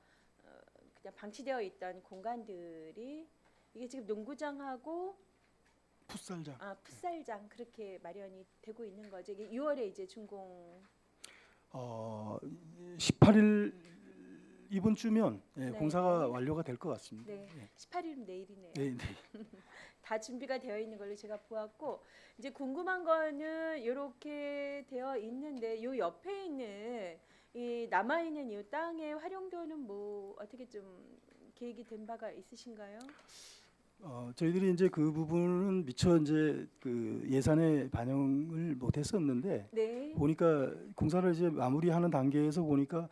그냥 방치되어 있던 공간들이 이게 지금 농구장하고 풋살장. 풋살장 그렇게 마련이 되고 있는 거죠. 이게 6월에 이제 준공. 18일 이번 주면 예, 네. 공사가 완료가 될 것 같습니다. 네, 예. 18일은 내일이네요. 네, 네. 다 준비가 되어 있는 걸로 제가 보았고 이제 궁금한 거는 이렇게 되어 있는데 요 옆에 있는 이 남아 있는 이 땅의 활용도는 뭐 어떻게 좀 계획이 된 바가 있으신가요? 저희들이 이제 그 부분은 미처 이제 그 예산에 반영을 못했었는데 네. 보니까 공사를 이제 마무리하는 단계에서 보니까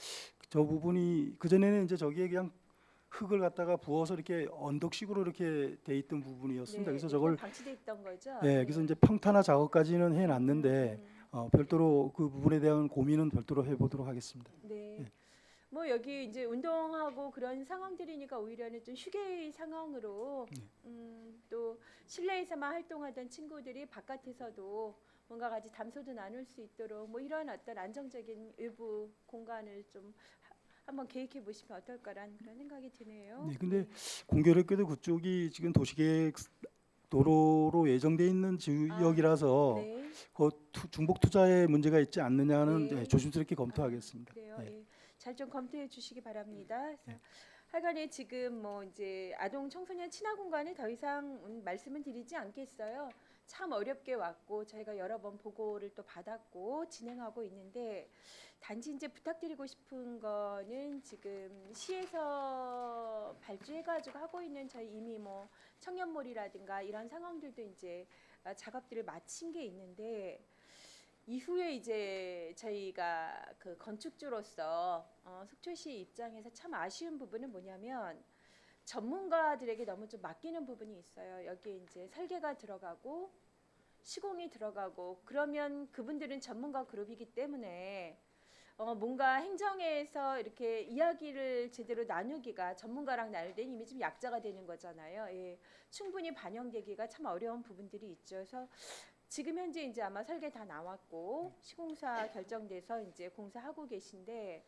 저 부분이 그 전에는 이제 저기에 그냥 흙을 갖다가 부어서 이렇게 언덕식으로 이렇게 돼 있던 부분이었습니다. 그래서 네, 저걸 방치돼 있던 거죠. 예, 그래서 이제 평탄화 작업까지는 해놨는데 음. 별도로 그 부분에 대한 고민은 별도로 해보도록 하겠습니다. 네. 예. 뭐 여기 이제 운동하고 그런 상황들이니까 오히려는 좀 휴게의 상황으로 또 실내에서만 활동하던 친구들이 바깥에서도 뭔가 같이 담소도 나눌 수 있도록 뭐 이런 어떤 안정적인 외부 공간을 좀 한번 계획해 보시면 어떨까라는 그런 생각이 드네요. 네, 근데 공교롭게도 그쪽이 지금 도시계획 도로로 예정돼 있는 지역이라서 네. 그 중복 투자에 문제가 있지 않느냐는 네. 조심스럽게 검토하겠습니다. 그래요. 예. 예. 잘 좀 검토해 주시기 바랍니다. 그래서 하여간에 지금 뭐 이제 아동 청소년 친화 공간에 더 이상 말씀을 드리지 않겠어요. 참 어렵게 왔고 저희가 여러 번 보고를 또 받았고 진행하고 있는데 단지 이제 부탁드리고 싶은 거는 지금 시에서 발주해가지고 하고 있는 저희 이미 뭐 청년몰이라든가 이런 상황들도 이제 작업들을 마친 게 있는데 이후에 이제 저희가 그 건축주로서 속초시 입장에서 참 아쉬운 부분은 뭐냐면 전문가들에게 너무 좀 맡기는 부분이 있어요. 여기에 이제 설계가 들어가고 시공이 들어가고 그러면 그분들은 전문가 그룹이기 때문에 뭔가 행정에서 이렇게 이야기를 제대로 나누기가 전문가랑 나눌 때는 이미 좀 약자가 되는 거잖아요. 예. 충분히 반영되기가 참 어려운 부분들이 있죠. 그래서 지금 현재 이제 아마 설계 다 나왔고 시공사 결정돼서 이제 공사하고 계신데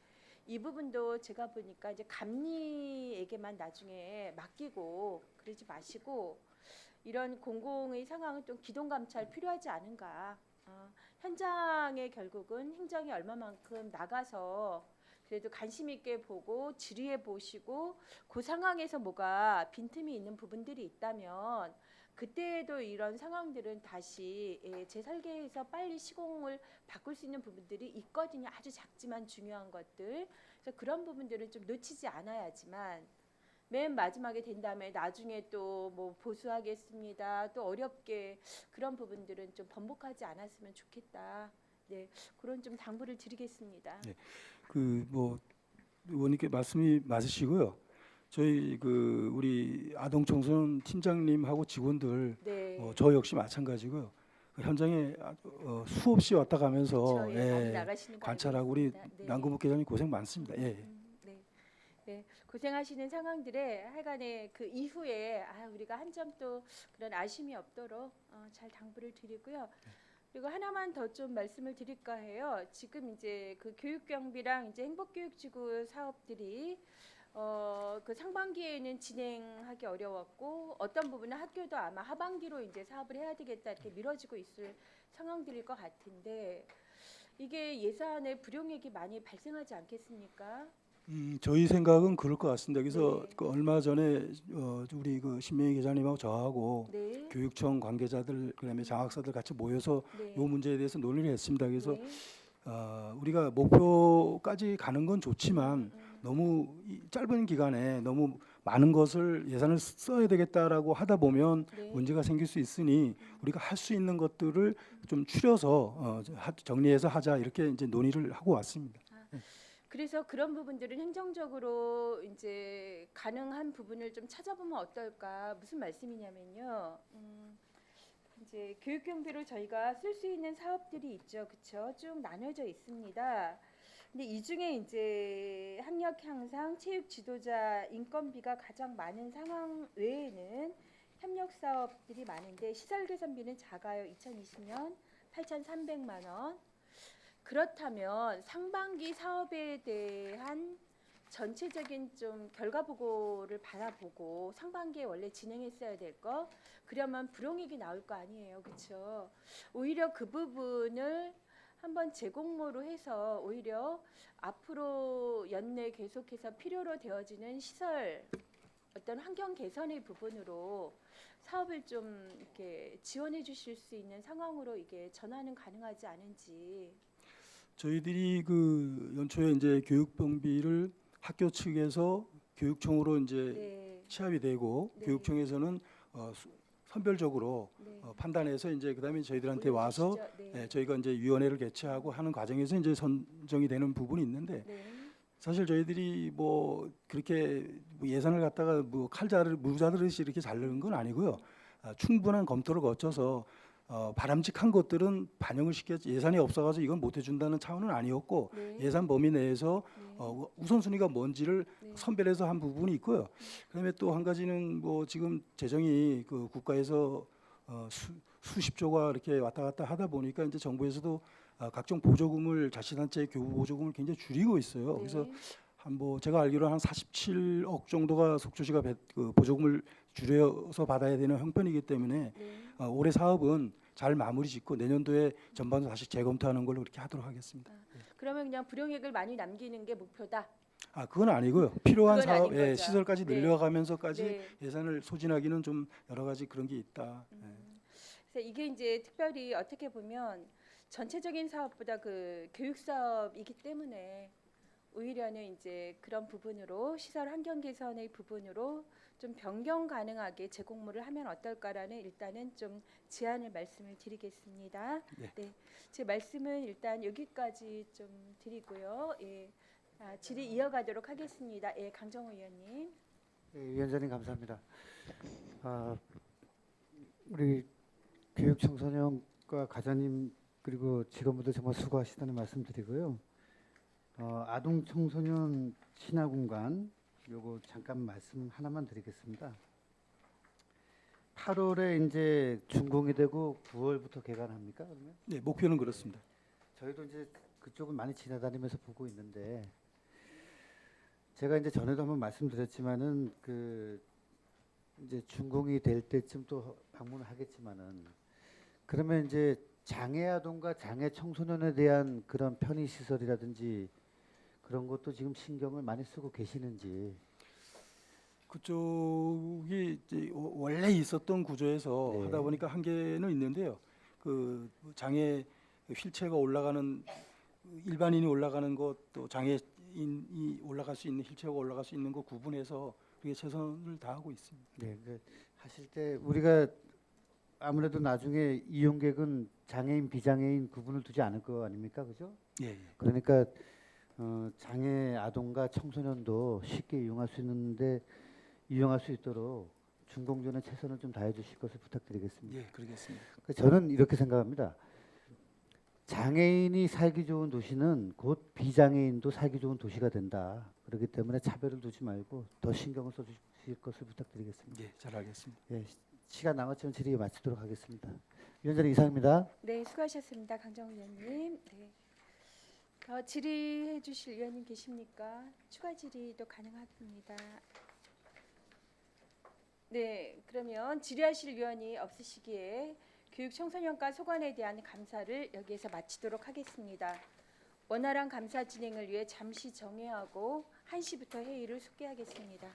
이 부분도 제가 보니까 이제 감리에게만 나중에 맡기고 그러지 마시고 이런 공공의 상황은 좀 기동 감찰 필요하지 않은가. 현장에 결국은 행정이 얼마만큼 나가서 그래도 관심 있게 보고 질의해 보시고 그 상황에서 뭐가 빈틈이 있는 부분들이 있다면 그때에도 이런 상황들은 다시 재설계해서 빨리 시공을 바꿀 수 있는 부분들이 있거든요. 아주 작지만 중요한 것들. 그래서 그런 부분들은 좀 놓치지 않아야지만 맨 마지막에 된 다음에 나중에 또 뭐 보수하겠습니다. 또 어렵게 그런 부분들은 좀 번복하지 않았으면 좋겠다. 네, 그런 좀 당부를 드리겠습니다. 네. 그 뭐 의원님께 말씀이 맞으시고요. 저희 그 우리 아동청소년 팀장님하고 직원들 네. 저 역시 마찬가지고요. 그 현장에 수없이 왔다 가면서 그쵸, 예, 많이 나가시는 거 관찰하고 알고 우리 있습니다. 네. 남궁국 계장님 고생 많습니다. 예. 네. 네, 고생하시는 상황들에 하여간에 그 이후에 우리가 한 점 또 그런 아쉬움이 없도록 잘 당부를 드리고요. 그리고 하나만 더 좀 말씀을 드릴까 해요. 지금 이제 그 교육경비랑 이제 행복교육지구 사업들이 그 상반기에는 진행하기 어려웠고 어떤 부분은 학교도 아마 하반기로 이제 사업을 해야 되겠다 이렇게 미뤄지고 있을 상황들일 것 같은데 이게 예산에 불용액이 많이 발생하지 않겠습니까? 저희 생각은 그럴 것 같습니다. 그래서 네. 그 얼마 전에 우리 그 신명희 계장님하고 저하고 네. 교육청 관계자들 그다음에 장학사들 같이 모여서 네. 이 문제에 대해서 논의를 했습니다. 그래서 네. 우리가 목표까지 가는 건 좋지만 너무 짧은 기간에 너무 많은 것을 예산을 써야 되겠다라고 하다 보면 네. 문제가 생길 수 있으니 우리가 할 수 있는 것들을 좀 추려서 정리해서 하자 이렇게 이제 논의를 하고 왔습니다. 그래서 그런 부분들은 행정적으로 이제 가능한 부분을 좀 찾아보면 어떨까? 무슨 말씀이냐면요. 이제 교육경비로 저희가 쓸 수 있는 사업들이 있죠, 그렇죠? 쭉 나눠져 있습니다. 근데 이 중에 이제 학력 향상, 체육 지도자 인건비가 가장 많은 상황 외에는 협력 사업들이 많은데 시설 개선비는 작아요. 2020년 8,300만 원. 그렇다면 상반기 사업에 대한 전체적인 좀 결과 보고를 받아보고 상반기에 원래 진행했어야 될 거 그러면 불용액이 나올 거 아니에요, 그렇죠? 오히려 그 부분을 한번 재공모로 해서 오히려 앞으로 연내 계속해서 필요로 되어지는 시설 어떤 환경 개선의 부분으로 사업을 좀 이렇게 지원해 주실 수 있는 상황으로 이게 전환은 가능하지 않은지. 저희들이 그 연초에 이제 교육경비를 학교 측에서 교육청으로 이제 네. 취합이 되고 네. 교육청에서는 선별적으로 네. 판단해서 이제 그다음에 저희들한테 와서 올려주시죠. 네. 저희가 이제 위원회를 개최하고 하는 과정에서 이제 선정이 되는 부분이 있는데 네. 사실 저희들이 뭐 그렇게 뭐 예산을 갖다가 뭐 칼자를 무자르듯이 이렇게 자르는 건 아니고요. 충분한 검토를 거쳐서 바람직한 것들은 반영을 시켰지 예산이 없어가지고 이건 못 해준다는 차원은 아니었고 네. 예산 범위 내에서 네. 우선순위가 뭔지를 네. 선별해서 한 부분이 있고요. 그다음에 또 한 가지는 뭐 지금 재정이 그 국가에서 수십조가 이렇게 왔다 갔다 하다 보니까 이제 정부에서도 각종 보조금을 자치단체 교부 보조금을 굉장히 줄이고 있어요. 그래서 네. 한 뭐 제가 알기로 한 47억 정도가 속초시가 그 보조금을 줄여서 받아야 되는 형편이기 때문에 네. 올해 사업은 잘 마무리 짓고 내년도에 전반적으로 다시 재검토하는 걸로 그렇게 하도록 하겠습니다. 그러면 그냥 불용액을 많이 남기는 게 목표다. 그건 아니고요. 필요한 그건 아닌 사업 예, 거죠. 시설까지 네. 늘려가면서까지 네. 예산을 소진하기는 좀 여러 가지 그런 게 있다. 예. 그래서 이게 이제 특별히 어떻게 보면 전체적인 사업보다 그 교육 사업이기 때문에 오히려는 이제 그런 부분으로 시설 환경 개선의 부분으로 좀 변경 가능하게 재공모를 하면 어떨까라는 일단은 좀 제안을 말씀을 드리겠습니다. 네. 제 말씀은 일단 여기까지 좀 드리고요. 예. 질의 이어가도록 하겠습니다. 예, 강정호 의원님. 네, 위원장님 감사합니다. 우리 교육청소년과 과장님 그리고 직원분들 정말 수고하시다는 말씀드리고요. 아동 청소년 친화공간 요거 잠깐 말씀 하나만 드리겠습니다. 8월에 이제 준공이 되고 9월부터 개관합니까? 그러면? 네, 목표는 그렇습니다. 저희도 이제 그쪽은 많이 지나다니면서 보고 있는데 제가 이제 전에도 한번 말씀드렸지만은 그 이제 준공이 될 때쯤 또 방문을 하겠지만은 그러면 이제 장애 아동과 장애 청소년에 대한 그런 편의 시설이라든지 그런 것도 지금 신경을 많이 쓰고 계시는지. 그쪽이 이제 원래 있었던 구조에서 네. 하다 보니까 한계는 있는데요. 그 장애 휠체어가 올라가는 일반인이 올라가는 것 또 장애인이 올라갈 수 있는 휠체어가 올라갈 수 있는 것 구분해서 그게 최선을 다하고 있습니다. 네, 그 하실 때 우리가 아무래도 나중에 이용객은 장애인 비장애인 구분을 두지 않을 거 아닙니까, 그죠? 예, 예. 그러니까 장애 아동과 청소년도 쉽게 이용할 수 있는데 이용할 수 있도록 준공 전에 최선을 좀 다해 주실 것을 부탁드리겠습니다. 예, 그러겠습니다. 저는 이렇게 생각합니다. 장애인이 살기 좋은 도시는 곧 비장애인도 살기 좋은 도시가 된다. 그렇기 때문에 차별을 두지 말고 더 신경을 써주실 것을 부탁드리겠습니다. 예, 잘 알겠습니다. 예, 시간 남았지만 질의 마치도록 하겠습니다. 위원장님 이상입니다. 네, 수고하셨습니다. 강정호 의원님. 네. 더 질의해 주실 의원님 계십니까? 추가 질의도 가능합니다. 네, 그러면 질의하실 의원이 없으시기에 교육 청소년과 소관에 대한 감사를 여기에서 마치도록 하겠습니다. 원활한 감사 진행을 위해 잠시 정회하고 1시부터 회의를 속개하겠습니다.